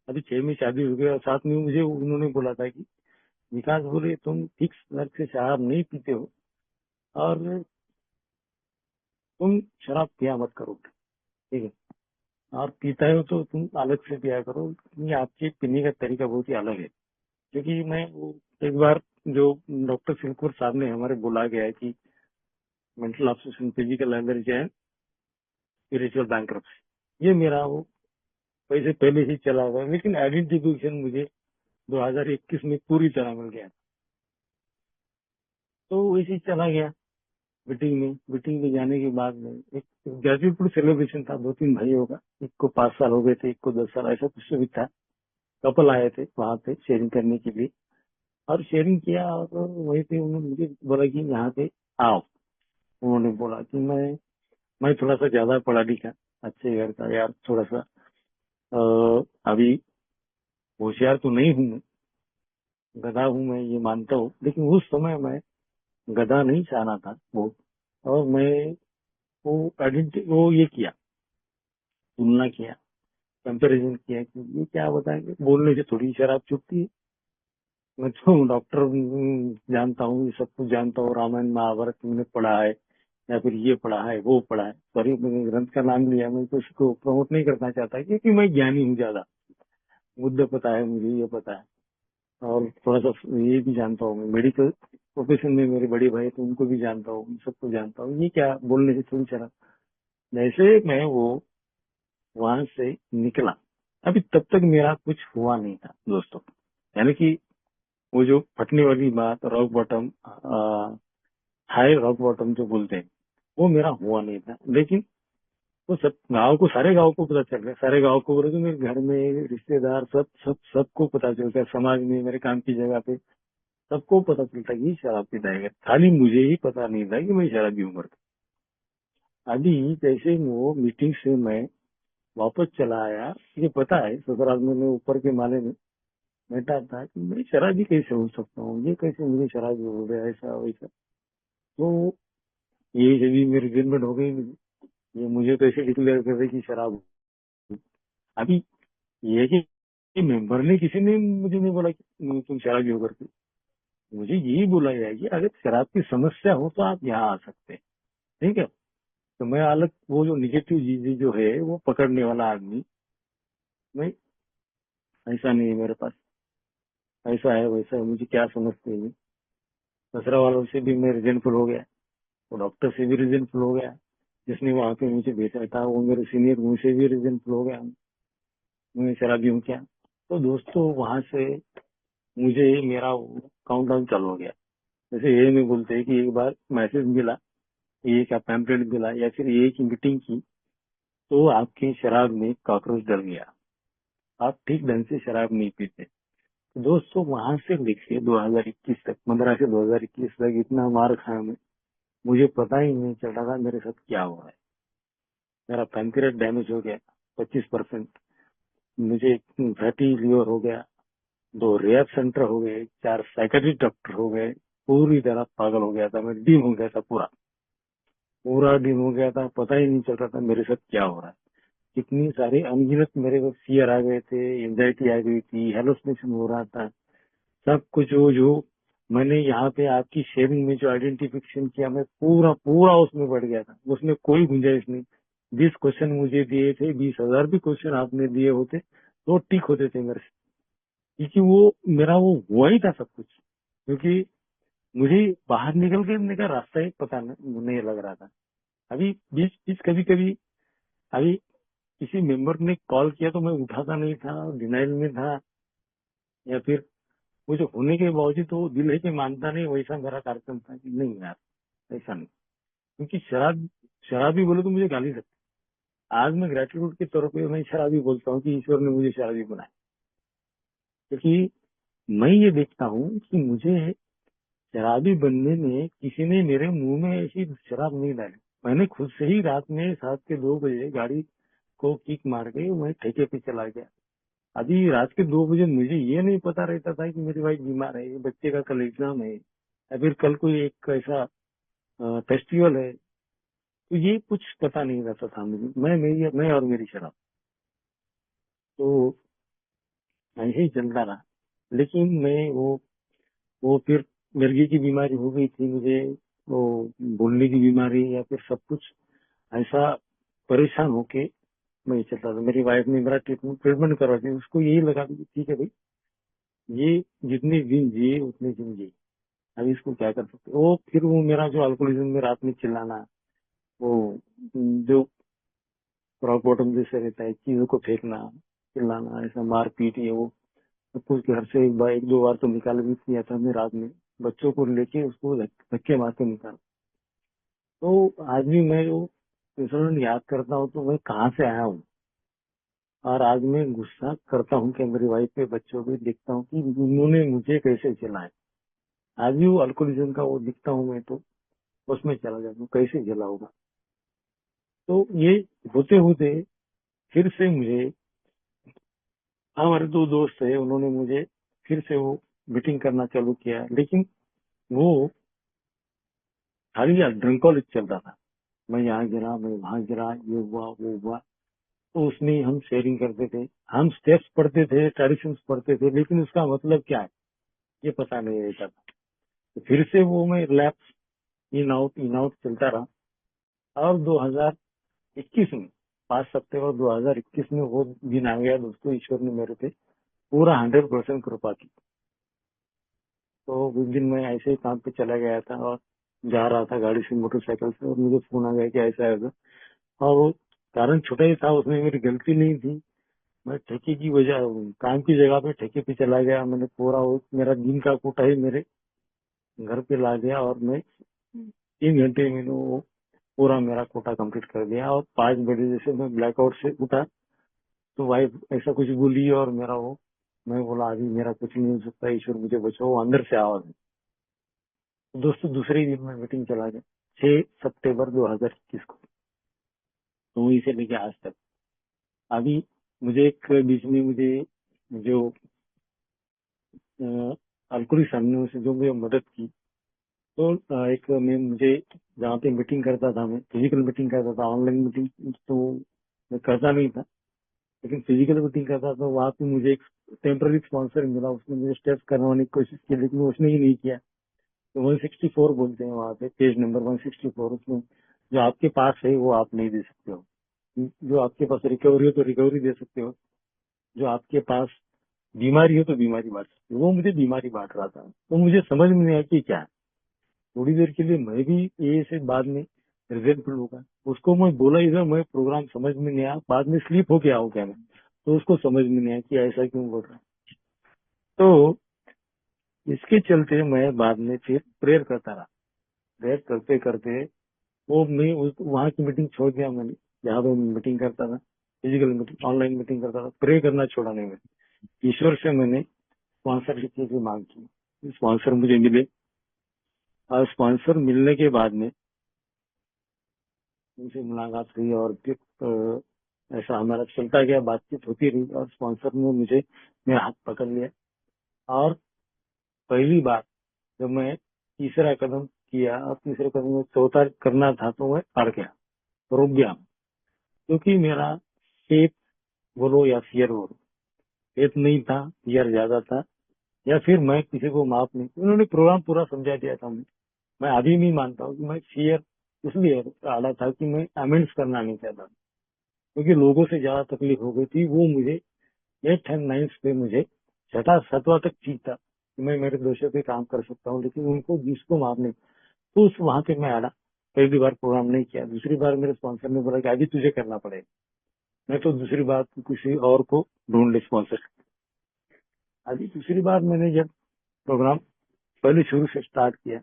अभी 6 में शादी हो गई और 7 में मुझे उन्होंने बोला था कि विकास, बोले तुम फिक्स नर्क से शराब नहीं पीते हो, और तुम शराब पिया मत करो, ठीक है। और पीता हो तो तुम अलग से पिया करो, ये आपके पीने का तरीका बहुत ही अलग है। क्योंकि मैं वो एक बार जो डॉक्टर सिंहपुर साहब ने हमारे बोला गया है कि mental obsession, physical allergy and spiritual bankruptcy, ये मेरा वो वैसे पहले ही चला हुआ है, लेकिन आइडेंटिफिकेशन मुझे 2021 में पूरी तरह मिल गया। तो वैसे ही चला गया मीटिंग में जाने के बाद में एक ग्रेजुएट सेलिब्रेशन था, 2-3 भाइयों का, एक को 5 साल हो गए थे, एक को 10 साल, ऐसा कुछ भी था। कपल आए थे वहां पे शेयरिंग करने के लिए, और शेयरिंग किया, और वहीं पे उन्होंने मुझे बोला कि यहाँ पे आओ। उन्होंने बोला कि मैं थोड़ा सा ज्यादा पढ़ा लिखा, अच्छे घर का यार, थोड़ा सा अभी होशियार तो नहीं हूँ मैं, गधा हूँ मैं, ये मानता हूँ, लेकिन उस समय मैं गधा नहीं चाहना था वो। और मैं वो आइडेंटिटी वो ये किया, तुलना किया, कंपैरिजन किया कि ये क्या बताएंगे, बोलने से थोड़ी शराब छूटती है। मैं तो डॉक्टर जानता हूँ, ये सब कुछ जानता हूँ, रामायण महाभारत तुमने पढ़ा है, या फिर ये पढ़ा है वो पढ़ा है। सॉरी, मैंने ग्रंथ का नाम लिया, मैं तो उसको प्रमोट नहीं करना चाहता, क्योंकि मैं ज्ञानी हूँ ज्यादा, मुद्दे पता है मुझे, ये पता है। और थोड़ा सा ये भी जानता हूँ, मैं मेडिकल प्रोफेशन में मेरे बड़े भाई तो उनको भी जानता हूँ, सबको जानता हूँ, ये क्या बोलने से थोड़ी शराब। जैसे मैं वो वहां से निकला, अभी तब तक मेरा कुछ हुआ नहीं था दोस्तों, यानी कि वो जो फटने वाली बात, rock bottom, high rock bottom जो बोलते हैं, वो मेरा हुआ नहीं था। लेकिन वो सब गांव को, सारे गांव को पता चल गया, सारे गांव को बोले तो मेरे घर में रिश्तेदार सब सब सबको पता चलता है, समाज में, मेरे काम की जगह पे सबको पता चलता है कि शराब पीता है। खाली मुझे ही पता नहीं था कि मैं शराबी हूँ करके। अभी जैसे वो मीटिंग से मैं वापस चला आया, मुझे पता है ससुराल में मैं ऊपर के माले में बैठा था कि मैं शराबी कैसे हो सकता हूँ, ये कैसे मुझे शराबी हो गया, ऐसा वैसा। तो ये जब मेरी रिजेंटमेंट हो गई, ये मुझे कैसे डिक्लेयर कर रहे कि शराब हूँ। अभी ये कि मेंबर ने, किसी ने मुझे नहीं बोला कि तुम शराबी हो करके, मुझे यही बोला गया कि अगर शराब की समस्या हो तो आप यहाँ आ सकते हैं, ठीक है। तो मैं अलग वो जो निगेटिव चीजें जो है वो पकड़ने वाला आदमी, मैं ऐसा नहीं है मेरे पास, ऐसा है वैसा है, मुझे क्या समझते हैं। दूसरा वालों से भी मैं रिजेंटफुल हो गया, वो डॉक्टर से भी रिजेंटफुल हो गया, जिसने वहां पे मुझे भेजा था वो मेरे सीनियर, मुझसे भी रिजेंटफुल हो गया, मैं शराबी हूँ क्या। तो दोस्तों वहां से मुझे मेरा काउंट डाउन चालू हो गया। जैसे ये नहीं बोलते हैं कि एक बार मैसेज मिला, एक पैम्पलेट मिला, या फिर एक मीटिंग की, तो आपकी शराब में कॉकरोच डल गया, आप ठीक ढंग से शराब नहीं पीते। तो दोस्तों वहां से लेके 2021 तक, 15 से 2021 तक इतना मार खाया मैं, मुझे पता ही नहीं चल रहा था मेरे साथ क्या हो रहा है। मेरा पैंक्रियास डैमेज हो गया 25%, मुझे फैटी लिवर हो गया, 2 रिहैब सेंटर हो गए, 4 साइकेट्रिस्ट डॉक्टर हो गए, पूरी तरह पागल हो गया था मैं, डिम हो गया था, पूरा पूरा डिम हो गया था, पता ही नहीं चल रहा था मेरे साथ क्या हो रहा है। कितनी सारी अनगिनत मेरे को फियर आ गए थे, एंजाइटी आ गई थी, हेलोसिनेशन हो रहा था, सब कुछ वो जो मैंने यहाँ पे आपकी शेयरिंग में जो आइडेंटिफिकेशन किया, मैं पूरा पूरा उसमें बढ़ गया था, उसमें कोई गुंजाइश नहीं। 20 क्वेश्चन मुझे दिए थे, 20,000 भी क्वेश्चन आपने दिए होते तो ठीक होते थे मेरे से, क्योंकि वो मेरा वो हुआ ही था सब कुछ। क्योंकि मुझे बाहर निकलने का रास्ता ही पता नहीं लग रहा था। अभी बीच बीच कभी कभी, अभी किसी मेंबर ने कॉल किया तो मैं उठाता नहीं था, डिनाइल में था, या फिर मुझे होने के बावजूद तो दिल है कि मानता नहीं, वैसा मेरा कार्यक्रम था कि नहीं यार, ऐसा नहीं। क्योंकि शराबी बोले तो मुझे गाली सकते। आज मैं ग्रेटिट्यूड के तौर पे मैं शराबी बोलता हूँ कि ईश्वर ने मुझे शराबी बनाया, क्योंकि मैं ये देखता हूँ कि मुझे शराबी बनने में किसी ने मेरे मुंह में ऐसी शराब नहीं डाली। मैंने खुद से ही रात में 7 के 2 बजे गाड़ी को किक मार के मैं ठेके पे चला गया। अभी रात के 2 बजे मुझे ये नहीं पता रहता था कि मेरी वाइफ बीमार है, बच्चे का कल एग्जाम है, या फिर कल कोई एक ऐसा फेस्टिवल है, तो ये कुछ पता नहीं रहता था मुझे। मैं और मेरी शराब, तो ऐसे ही चलता रहा। लेकिन मैं वो फिर मिर्गी की बीमारी हो गई थी मुझे, वो बोलने की बीमारी, या फिर सब कुछ ऐसा परेशान होके मैं चलता था। मेरी वाइफ ने मेरा ट्रीटमेंट करवा दी। उसको यही लगा कि ठीक है भाई, ये जितने दिन जिए उतने दिन जिए, अभी इसको क्या कर सकते। वो फिर वो मेरा जो अल्कोहलिज्म में रात में चिल्लाना, वो जो रॉक बॉटम जैसे रहता है, चीजों को फेंकना, चिल्लाना, ऐसा मारपीट, ये वो सब कुछ घर से एक दो बार तो निकाल भी किया था मैं रात में। बच्चों को लेके उसको धक्के मार के निकाल। तो आज भी मैं वो इंसिडेंट याद करता हूँ तो मैं कहाँ से आया हूँ। और आज मैं गुस्सा करता हूँ कि मेरी वाइफ पे, बच्चों पे देखता हूँ कि उन्होंने मुझे कैसे झेला। आज भी वो अल्कोहलिज्म का वो दिखता हूँ मैं तो उसमें चला जाता हूँ, कैसे झेला होगा। तो ये होते होते फिर से मुझे, हमारे दो दोस्त थे, उन्होंने मुझे फिर से वो मीटिंग करना चालू किया। लेकिन वो खाली ड्रिंकॉलिक चल रहा था। मैं यहाँ गिरा, मैं वहां गिरा, ये हुआ वो हुआ। तो उसमें हम शेयरिंग करते थे, हम स्टेप्स पढ़ते थे, ट्रेडिशंस पढ़ते थे, लेकिन उसका मतलब क्या है ये पता नहीं रहता था। तो फिर से वो मैं रिलैप्स, इन आउट चलता रहा। और 2021 में, 5 सितंबर 2021 में वो दिन आ गया दोस्तों। ईश्वर ने मेरे पे पूरा 100% कृपा की। तो उस दिन मैं ऐसे ही काम पे चला गया था और जा रहा था गाड़ी से, मोटरसाइकिल से, और मुझे फोन आ गया कि ऐसा ऐसा। और वो कारण छोटा ही था, उसमें मेरी गलती नहीं थी। मैं ठेके की वजह, काम की जगह पे ठेके पे चला गया। मैंने पूरा वो मेरा दिन का कोटा ही मेरे घर पे ला दिया, और मैं 3 घंटे में वो पूरा मेरा कोटा कंप्लीट कर दिया। और 5 बजे जैसे मैं ब्लैकआउट से उठा तो वाइफ ऐसा कुछ बोली, और मेरा वो, मैं बोला अभी मेरा कुछ नहीं हो सकता, ईश्वर मुझे बचाओ, वो अंदर से आवाज। दोस्तों दूसरे ही दिन में मीटिंग चला गया, 6 सितंबर 2021 को। तो वहीं से लेके आज तक अभी मुझे एक बीच में मुझे जो अल्कुरी सामने से जो मुझे मदद की, तो एक मैं मुझे जहाँ पे मीटिंग करता था, मैं फिजिकल मीटिंग करता था, ऑनलाइन मीटिंग तो मैं करता नहीं था, लेकिन फिजिकल मीटिंग करता था। वहाँ पे मुझे एक टेम्पररी स्पॉन्सर मिला, उसने मुझे स्टेप्स करवाने की कोशिश की, लेकिन उसने ही नहीं किया। तो 164 बोलते हैं वहाँ पे, पेज नंबर 164। उसमें जो आपके पास है वो आप नहीं दे सकते हो, जो आपके पास रिकवरी हो तो रिकवरी दे सकते हो, जो आपके पास बीमारी हो तो बीमारी बांट सकते हो। वो मुझे बीमारी बांट रहा था, तो मुझे समझ में नहीं आया कि क्या है। थोड़ी देर के लिए मैं भी ये से बाद में रिजल्ट होगा, उसको मैं बोला इधर, मैं प्रोग्राम समझ में नहीं आया, बाद में स्लीप होके आऊँ क्या मैं, तो उसको समझ में नहीं आया कि ऐसा क्यों बोल रहा है। तो इसके चलते मैं बाद में फिर प्रेयर करता रहा। प्रेयर करते करते वो मैं वहाँ की मीटिंग छोड़ दिया मैंने, जहाँ पे मैं मीटिंग करता था, फिजिकल मीटिंग, ऑनलाइन मीटिंग करता था। प्रे करना छोड़ा नहीं मैं। ईश्वर से मैंने स्पॉन्सरशिप की मांग की, स्पॉन्सर मुझे मिले। और स्पॉन्सर मिलने के बाद में उनसे मुलाकात हुई, और फिर ऐसा हमारा चलता गया, बातचीत होती रही, और स्पॉन्सर ने मुझे मेरा हाथ पकड़ लिया। और पहली बार जब मैं तीसरा कदम किया, और तीसरे कदम में चौथा करना था, तो मैं अड़ गया, रुक गया, क्योंकि मेरा फेथ बोलो या फियर बोलो, फेथ नहीं था, फियर ज्यादा था। या फिर मैं किसी को माफ नहीं, उन्होंने प्रोग्राम पूरा समझा दिया था। मैं अभी भी मानता हूँ कि मैं फियर इसलिए आड़ा था कि मैं अमेंड्स करना नहीं चाहता, क्योंकि लोगों से ज्यादा तकलीफ हो गई थी। वो मुझे 8th और 9th पे मुझे 6वां 7वां तक ठीक था कि मैं मेरे दोषों पे काम कर सकता हूँ, लेकिन उनको जिसको माफ नहीं, तो उस वहां पे मैं आड़ा। पहली बार प्रोग्राम नहीं किया, दूसरी बार मेरे स्पॉन्सर ने बोला कि अभी तुझे करना पड़ेगा। मैं तो दूसरी बार किसी और को ढूंढ ले स्पॉन्सर। अभी दूसरी बार मैंने जब प्रोग्राम पहले शुरू से स्टार्ट किया,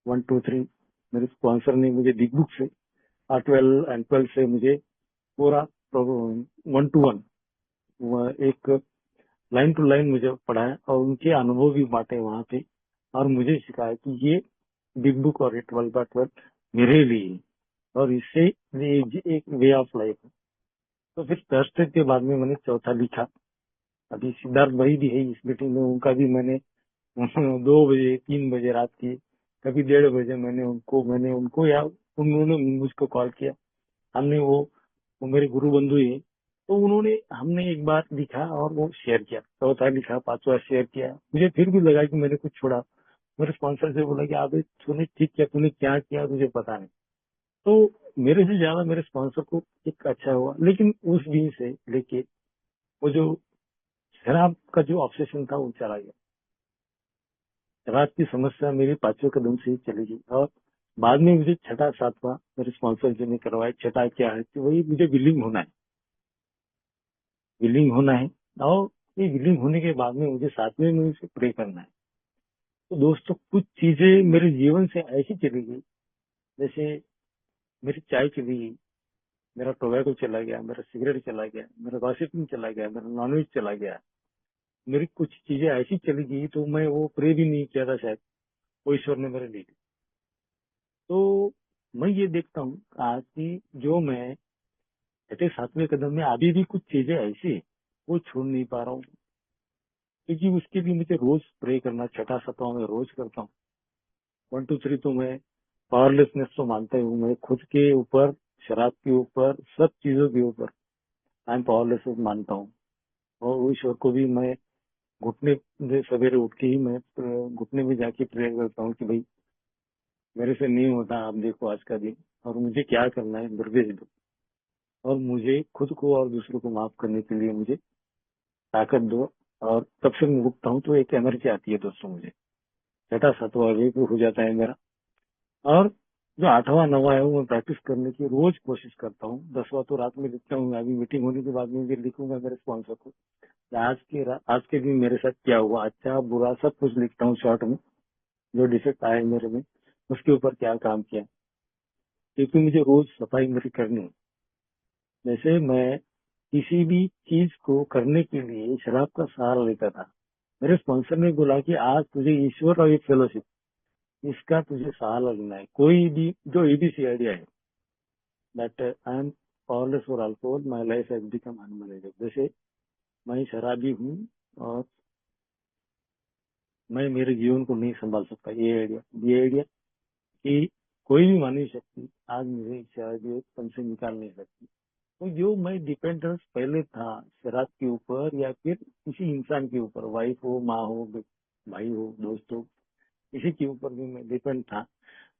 1 2 3, मेरे स्पॉन्सर ने मुझे बिग बुक से, और 12 से मुझे पूरा 1 to 1 एक लाइन टू लाइन मुझे पढ़ाया, और उनके अनुभव भी बांटे वहां पे। और मुझे सिखाया कि ये बिग बुक और ये 12/12 मेरे लिए है, और इससे ये एक वे ऑफ लाइफ है। तो फिर थर्सडे के बाद में मैंने चौथा लिखा। अभी सिद्धार्थ भाई भी है इस मीटिंग में, उनका भी मैंने 2 बजे 3 बजे रात की, कभी 1:30 बजे मैंने उनको या उन्होंने मुझको कॉल किया। हमने वो मेरे गुरु बंधु ही हैं, तो उन्होंने, हमने एक बार लिखा और वो शेयर किया, चौथा लिखा, पांचवा शेयर किया। मुझे फिर भी लगा कि मैंने कुछ छोड़ा। मेरे स्पॉन्सर से बोला कि आप तूने ठीक किया, तूने क्या किया तुझे पता नहीं। तो मेरे से ज्यादा मेरे स्पॉन्सर को एक अच्छा हुआ, लेकिन उस दिन से लेके वो जो शराब का जो ऑब्सेशन था वो चला गया। शराब की समस्या मेरी 5वें कदम से ही चली गई। और बाद में मुझे छठा सातवां मेरे स्पॉन्सर जी ने करवाया। छठा क्या है कि वही मुझे विलिंग होना है, विलिंग होना है। और ये विलिंग होने के बाद में मुझे 7वें में उसे प्रे करना है। तो दोस्तों कुछ चीजें मेरे जीवन से ऐसी चली गई, जैसे मेरी चाय चली गई, मेरा टोबैको चला गया, मेरा सिगरेट चला गया, मेरा गॉसिपिंग चला गया, मेरा नॉनवेज चला गया। मेरी कुछ चीजें ऐसी चली गई तो मैं वो प्रे भी नहीं किया था शायद, वो ईश्वर ने मेरे लिए। तो मैं ये देखता हूँ आज की जो मैं छठे 7वें कदम में अभी भी कुछ चीजें ऐसी हैं, वो छोड़ नहीं पा रहा हूँ। क्योंकि उसके लिए मुझे रोज प्रे करना, छठा सातवां में रोज करता हूँ। 1 2 3 तो मैं पावरलेसनेस तो मानता ही हूँ। मैं खुद के ऊपर, शराब के ऊपर, सब चीजों के ऊपर आई एम पावरलेस मानता हूँ। और वो ईश्वर को भी मैं घुटने में सवेरे उठ के ही मैं घुटने में जाके प्रेयर करता हूँ कि भाई मेरे से नहीं होता, आप देखो आज का दिन और मुझे क्या करना है, निर्देश दो। और मुझे खुद को और दूसरों को माफ करने के लिए मुझे ताकत दो। और तब से मैं उठता हूँ तो एक एनर्जी आती है दोस्तों मुझे। छठा सातवां अभी भी हो जाता है मेरा। और जो 8वां 9वां है वो मैं प्रैक्टिस करने की रोज कोशिश करता हूँ। 10वां तो रात में लिखता हूँ। अभी मीटिंग होने के बाद में भी लिखूंगा मेरे स्पॉन्सर को कि आज के दिन मेरे साथ क्या हुआ, अच्छा बुरा सब कुछ लिखता हूँ शॉर्ट में। जो डिफेक्ट आए मेरे में उसके ऊपर क्या काम किया, क्योंकि मुझे रोज सफाई मेरी करनी है। जैसे मैं किसी भी चीज को करने के लिए शराब का सहारा लेता था, मेरे स्पॉन्सर ने बोला कि आज तुझे ईश्वर और एक फेलोशिप, इसका तुझे सहारा लेना है। कोई भी जो एबीसी आइडिया है that I am powerless for alcohol, my life has become unmanageable. जैसे मैं शराबी हूँ और मैं मेरे जीवन को नहीं संभाल सकता। ये आइडिया कि कोई भी मानवीय शक्ति आज मुझे शराब से निकाल नहीं सकती। तो जो मैं डिपेंडेंस पहले था शराब के ऊपर या फिर किसी इंसान के ऊपर, वाइफ हो, माँ हो, भाई हो, दोस्त हो, किसी के ऊपर भी मैं डिपेंड था,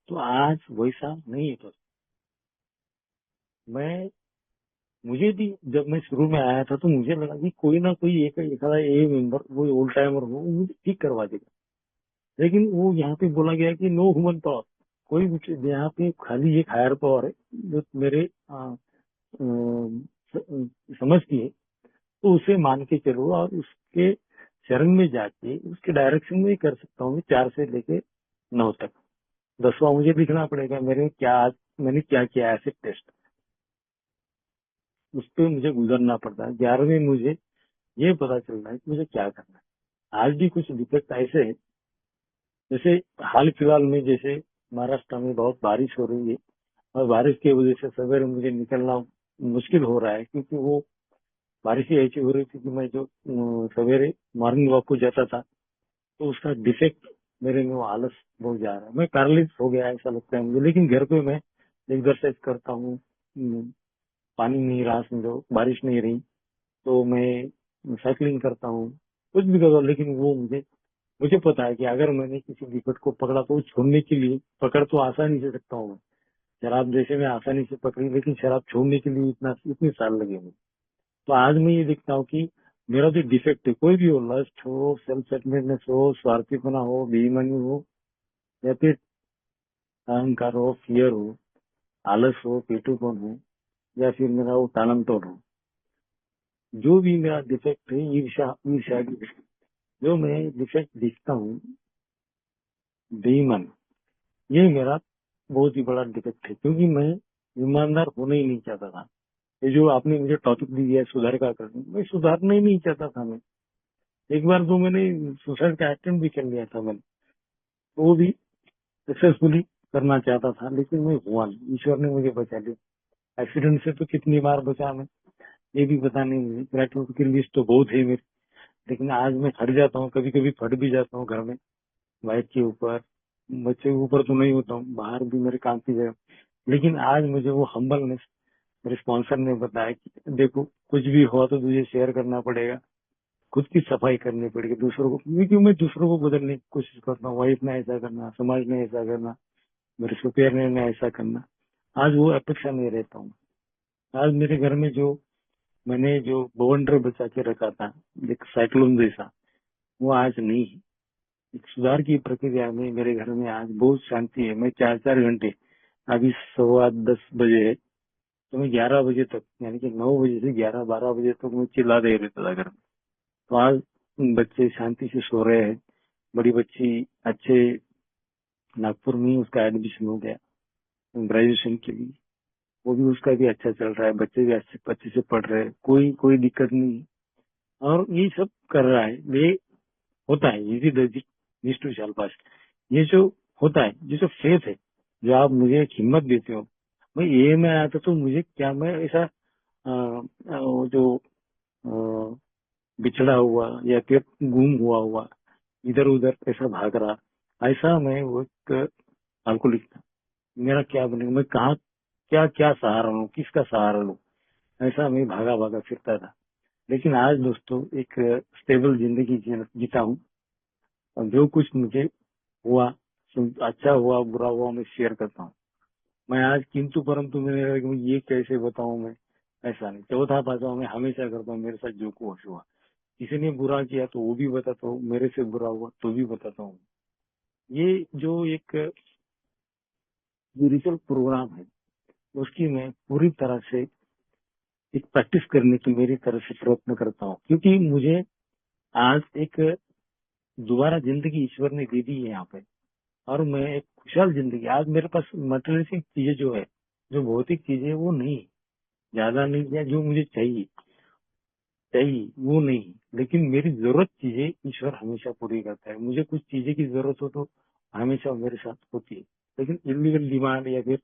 तो आज वैसा नहीं है। तो मैं मुझे भी जब मैं शुरू में आया था तो मुझे लगा कि कोई ना कोई एक आधा ए मेंबर वो ओल्ड टाइमर हो, वो मुझे ठीक करवा देगा। लेकिन वो यहाँ पे बोला गया कि नो ह्यूमन पावर, कोई भी यहाँ पे खाली एक हायर पावर है जो मेरे समझती है। तो उसे मान के चलो और उसके शरण में जाके उसके डायरेक्शन में ही कर सकता हूँ 4 से लेके 9 तक। 10वां मुझे लिखना पड़ेगा मैंने क्या किया एसिड टेस्ट, उस पर मुझे गुजरना पड़ता है। 11वें मुझे ये पता चल रहा है कि मुझे क्या करना है। आज भी कुछ डिफेक्ट ऐसे है, जैसे हाल फिलहाल में जैसे महाराष्ट्र में बहुत बारिश हो रही है और बारिश की वजह से सवेरे मुझे निकलना मुश्किल हो रहा है, क्योंकि वो बारिश ही ऐसी हो रही थी कि मैं जो सवेरे मॉर्निंग वॉक को जाता था तो उसका डिफेक्ट मेरे में वो आलस बहुत जा रहा है। मैं पैरालिस हो गया ऐसा लगता है मुझे। लेकिन घर पे मैं एक्सरसाइज करता हूँ। पानी नहीं रहा, समझो बारिश नहीं रही तो मैं साइकिलिंग करता हूँ, कुछ भी करता हूँ। लेकिन वो मुझे पता है कि अगर मैंने किसी विकेट को पकड़ा तो वो छोड़ने के लिए पकड़ तो आसानी से सकता हूँ मैं। शराब जैसे मैं आसानी से पकड़ी, लेकिन शराब छोड़ने के लिए इतने साल लगे मुझे। तो आज मैं ये देखता हूँ कि मेरा जो डिफेक्ट है, कोई भी हो, लस्ट हो, सेल्फ सेटलमेंटनेस हो, स्वार्थीपना हो, बेईमानी हो, या फिर अहंकार हो, फियर हो, आलस हो, पेटूपन हो, या फिर मेरा वो टालमटोल हो, जो भी मेरा डिफेक्ट है, ईर्ष्या ईर्ष्या जो मैं डिफेक्ट दिखता हूँ, बेईमान, ये मेरा बहुत ही बड़ा डिफेक्ट है। क्योंकि मैं ईमानदार होना ही नहीं चाहता था। ये जो आपने मुझे टॉपिक दिया है सुधार का करना, मैं सुधारना ही नहीं चाहता था। मैं एक बार तो मैंने सुसाइड का अटेम्प्ट भी कर लिया था मैंने, तो वो भी सक्सेसफुली करना चाहता था, लेकिन मैं हुआ नहीं। ईश्वर ने मुझे बचा लिया। एक्सीडेंट से तो कितनी बार बचा मैं, ये भी पता नहीं मुझे। ग्रेटफुल की लिस्ट तो बहुत है मेरी, लेकिन आज मैं हट जाता हूँ, कभी कभी फट भी जाता हूँ घर में, वाइफ के ऊपर, बच्चे के ऊपर तो नहीं होता हूँ, बाहर भी मेरे काम की जगह। लेकिन आज मुझे वो हम्बलनेस मेरे स्पॉन्सर ने बताया कि देखो कुछ भी हुआ तो तुझे शेयर करना पड़ेगा, खुद की सफाई करनी पड़ेगी दूसरों को। क्योंकि मैं दूसरों को बदलने की कोशिश करता हूँ, वाइफ ने ऐसा करना, समाज ने ऐसा करना, मेरे सुपेरियर ने ऐसा करना। आज वो अपेक्षा में रहता हूँ। आज मेरे घर में मैंने जो बवंडर बचा के रखा था, एक साइक्लोन जैसा, वो आज नहीं है। एक सुधार की प्रक्रिया में मेरे घर में आज बहुत शांति है। मैं 4-4 घंटे, अभी 10:15 बजे है, तो मैं 11 बजे तक, यानी कि 9 बजे से 11-12 बजे तक मैं चिल्ला दे रहता था घर में। तो आज बच्चे शांति से सो रहे हैं। बड़ी बच्ची अच्छे नागपुर में ही उसका एडमिशन हो गया ग्रेजुएशन के लिए, वो भी उसका भी अच्छा चल रहा है। बच्चे भी अच्छे से पढ़ रहे हैं, कोई दिक्कत नहीं है। और ये सब कर रहा है, ये होता है, इजी दिस टू शाल पास। ये जो होता है, जो फेथ है, जो आप मुझे एक हिम्मत देते हो। मैं ये में आया था तो मुझे क्या, मैं ऐसा वो जो अ, बिछड़ा हुआ या फिर गुम हुआ इधर उधर ऐसा भाग रहा, ऐसा मैं वो एक अल्कोहलिक था। मेरा क्या बनेगा, मैं कहाँ क्या क्या सहारा लूं, किसका सहारा लूं, ऐसा मैं भागा भागा फिरता था। लेकिन आज दोस्तों एक स्टेबल जिंदगी जीता हूँ, और जो कुछ मुझे हुआ, अच्छा हुआ बुरा हुआ, मैं शेयर करता हूँ। मैं आज किंतु परंतु मैंने कहा कि मैं ये कैसे बताऊं, मैं ऐसा नहीं, चौथा पांचवा मैं हमेशा करता हूँ। मेरे साथ जो कुछ हुआ, किसी ने बुरा किया तो वो भी बताता हूँ, मेरे से बुरा हुआ तो भी बताता हूँ। ये जो एक स्पिरिचुअल प्रोग्राम है, उसकी मैं पूरी तरह से एक प्रैक्टिस करने की मेरी तरफ से प्रयत्न करता हूँ, क्योंकि मुझे आज एक दोबारा जिंदगी ईश्वर ने दे दी है यहाँ पे। और मैं एक खुशहाल जिंदगी, आज मेरे पास मटेरियलिस्टिक चीजें जो है, जो भौतिक चीजें है, वो नहीं, ज्यादा नहीं है। जो मुझे चाहिए वो नहीं, लेकिन मेरी जरूरत चीजें ईश्वर हमेशा पूरी करता है। मुझे कुछ चीजें की जरूरत हो तो हमेशा मेरे साथ होती है, लेकिन इलीगल डिमांड या फिर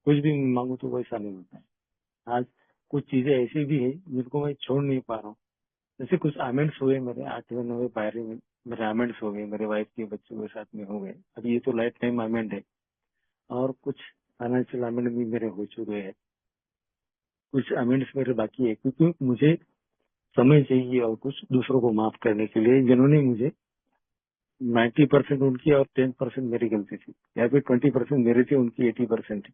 कुछ भी मांगू तो वैसा नहीं होता है। आज कुछ चीजें ऐसी भी है जिनको मैं छोड़ नहीं पा रहा हूँ। जैसे कुछ अमेंड्स हुए मेरे 8वें 9वें पायरे में, मेरे अमेंड्स हो गए, मेरे वाइफ के बच्चों के साथ में हो गए। अब ये तो लाइफ टाइम अमेंड है। और कुछ फाइनेंशियल अमेंड भी मेरे हो चुके हैं, कुछ अमेंड्स मेरे बाकी है, क्योंकि मुझे समय चाहिए और कुछ दूसरों को माफ करने के लिए, जिन्होंने मुझे 90% उनकी और 10% मेरी गलती थी, या फिर 20% मेरी थी, उनकी 80% थी।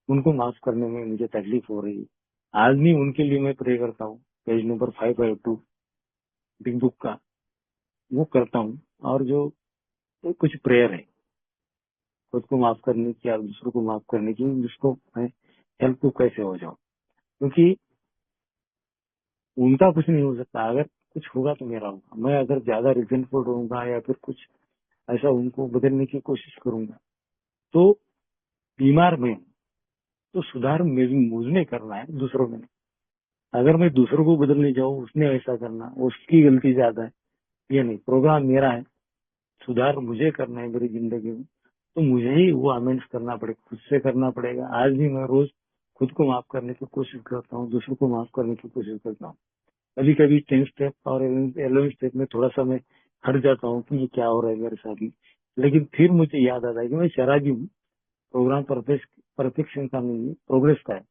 उनको माफ करने में मुझे तकलीफ हो रही है। आज भी उनके लिए मैं प्रे करता हूँ, पेज नंबर 552 बिग बुक का, वो करता हूँ। और जो कुछ प्रेयर है खुद को माफ करने की और दूसरों को माफ करने की, जिसको मैं हेल्प को कैसे हो जाऊं, क्योंकि उनका कुछ नहीं हो सकता। अगर कुछ होगा तो मेरा होगा। मैं अगर ज्यादा रिजेंटफुल रहूंगा या फिर कुछ ऐसा उनको बदलने की कोशिश करूंगा, तो बीमार में हूं, तो सुधार मुझ में करना है, दूसरों में नहीं। अगर मैं दूसरों को बदलने जाऊं, उसने ऐसा करना, उसकी गलती ज्यादा है, ये नहीं, प्रोग्राम मेरा है, सुधार मुझे करना है मेरी जिंदगी में, तो मुझे ही वो अमेंड्स करना पड़ेगा, खुद से करना पड़ेगा। आज भी मैं रोज खुद को माफ करने की कोशिश करता हूँ, दूसरों को माफ करने की कोशिश करता हूँ। कभी कभी 10 स्टेप और 11 स्टेप में थोड़ा सा मैं हट जाता हूँ कि ये क्या हो रहा है मेरे साथ में, लेकिन फिर मुझे याद आता है कि मैं शराबी हूँ। प्रोग्राम परफेक्शन का नहीं है, प्रोग्रेस का है।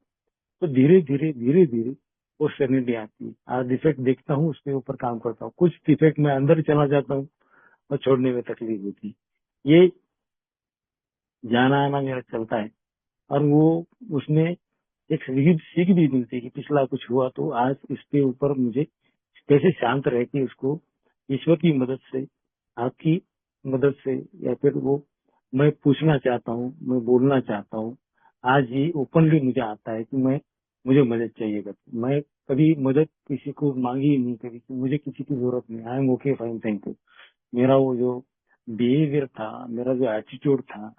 तो धीरे धीरे वो सेरेनिटी आती है। आज डिफेक्ट देखता हूँ, उसके ऊपर काम करता हूँ। कुछ डिफेक्ट में अंदर चला जाता हूँ और छोड़ने में तकलीफ होती है। ये जाना आना मेरा चलता है। और वो उसमें एक सीख भी मिलती है कि पिछला कुछ हुआ तो आज इसके ऊपर मुझे कैसे शांत रह के उसको ईश्वर की मदद से, आपकी मदद से, या फिर वो मैं पूछना चाहता हूँ, मैं बोलना चाहता हूँ। आज ये ओपनली मुझे आता है कि मुझे मदद चाहिए करके। मैं कभी मदद किसी को मांगी ही नहीं, कभी कि मुझे किसी की जरूरत नहीं, I am okay fine thank you. मेरा वो जो बिहेवियर था, मेरा जो एटीट्यूड था,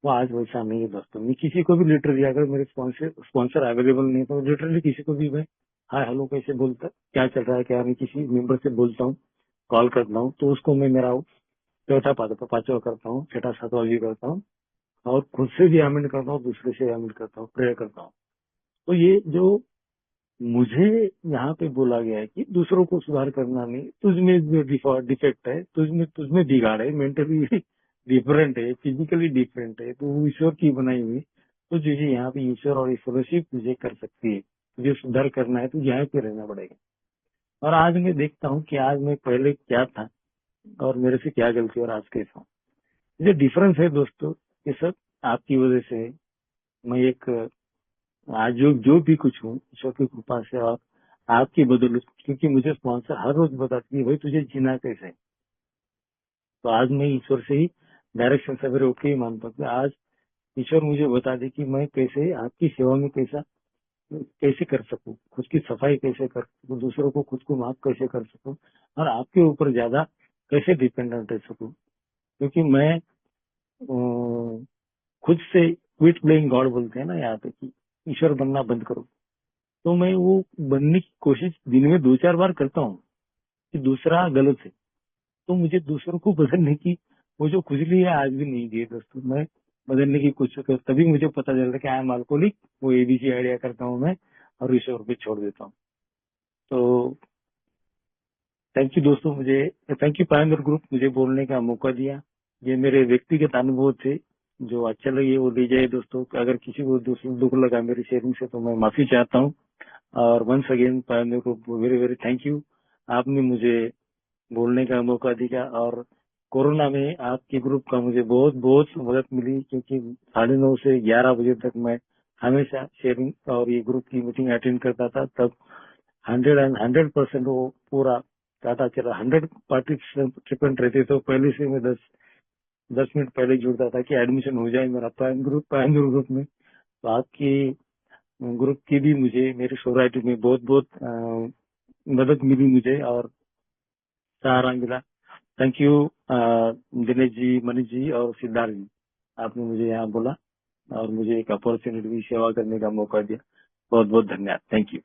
वो आज वैसा नहीं है दोस्तों। मैं किसी को भी लिटरली, अगर मेरे स्पॉन्सर अवेलेबल नहीं तो लिटरली किसी को भी मैं हाय हेलो कैसे बोलता, क्या चल रहा है क्या, मैं किसी मेंबर से बोलता हूँ, कॉल करता हूँ, तो उसको मैं मेरा चौथा पांचवा करता हूँ, छठा सातवा भी करता हूँ। और खुद से भी अमेंड करता हूँ, दूसरे से अमेंड करता हूँ, प्रेयर करता हूँ। तो ये जो मुझे यहाँ पे बोला गया है कि दूसरों को सुधार करना नहीं, तुझमें जो डिफेक्ट है, तुझमें बिगाड़ है, मेंटली डिफरेंट है, फिजिकली डिफरेंट है, तो वो ईश्वर की बनाई हुई तो तुझे यहाँ पे ईश्वर और ईश्वरशिप तुझे कर सकती है। तुझे सुधार करना है तो यहाँ पे रहना पड़ेगा। और आज मैं देखता हूँ कि आज मैं पहले क्या था और मेरे से क्या गलती और आज कैसा हूँ। ये डिफरेंस है दोस्तों, ये सब आपकी वजह से है। मैं एक आज जो भी कुछ हूँ ईश्वर की कृपा से और आपकी बदौलत, क्योंकि मुझे स्पॉन्सर हर रोज बताती है भाई तुझे जीना कैसे है। तो आज मैं ईश्वर से ही डायरेक्शन सवेरे उठ के ही मानता हूँ कि आज ईश्वर मुझे बता दे कि मैं कैसे आपकी सेवा में कैसे कर सकूं, खुद की सफाई कैसे कर सकूं, दूसरों को खुद को माफ कैसे कर सकूं और आपके ऊपर ज्यादा कैसे डिपेंडेंट रह सकूं। क्योंकि मैं खुद से क्विट प्लेइंग गॉड बोलते हैं ना यहाँ पे कि ईश्वर बनना बंद करो, तो मैं वो बनने की कोशिश दिन में 2-4 बार करता हूँ कि दूसरा गलत है, तो मुझे दूसरों को बदलने की वो जो खुजली है आज भी नहीं गई दोस्तों। मैं बदलने की कोशिश कर, तभी मुझे पता चल रहा है कि आई एम अल्कोहलिक, वो एबीसी आइडिया करता हूँ मैं और ईश्वर पे छोड़ देता हूँ। तो थैंक यू दोस्तों, मुझे थैंक यू पायनियर ग्रुप मुझे बोलने का मौका दिया। ये मेरे व्यक्तिगत अनुभव थे, जो अच्छा लगे वो ले जाए दोस्तों। अगर किसी को दुख लगा मेरी शेयरिंग से तो मैं माफी चाहता हूँ। और once again Pioneer Group very very thank you, आपने मुझे बोलने का मौका दिया। और कोरोना में आपके ग्रुप का मुझे बहुत बहुत मदद मिली, क्योंकि 9:30 से 11 बजे तक मैं हमेशा शेयरिंग और ये ग्रुप की मीटिंग अटेंड करता था। तब 100% वो पूरा टाटा चला, 100 पार्टिसिपेंट रहते तो पहले से मैं 10 मिनट पहले जुड़ता था कि एडमिशन हो जाए मेरा प्राइम ग्रुप में। तो आपकी ग्रुप की भी मुझे मेरी सोसाइटी में बहुत बहुत मदद मिली मुझे और सहारा मिला। थैंक यू दिनेश जी, मनीष जी और सिद्धार्थ जी, आपने मुझे यहाँ बोला और मुझे एक अपॉर्चुनिटी सेवा करने का मौका दिया। बहुत बहुत धन्यवाद, थैंक यू।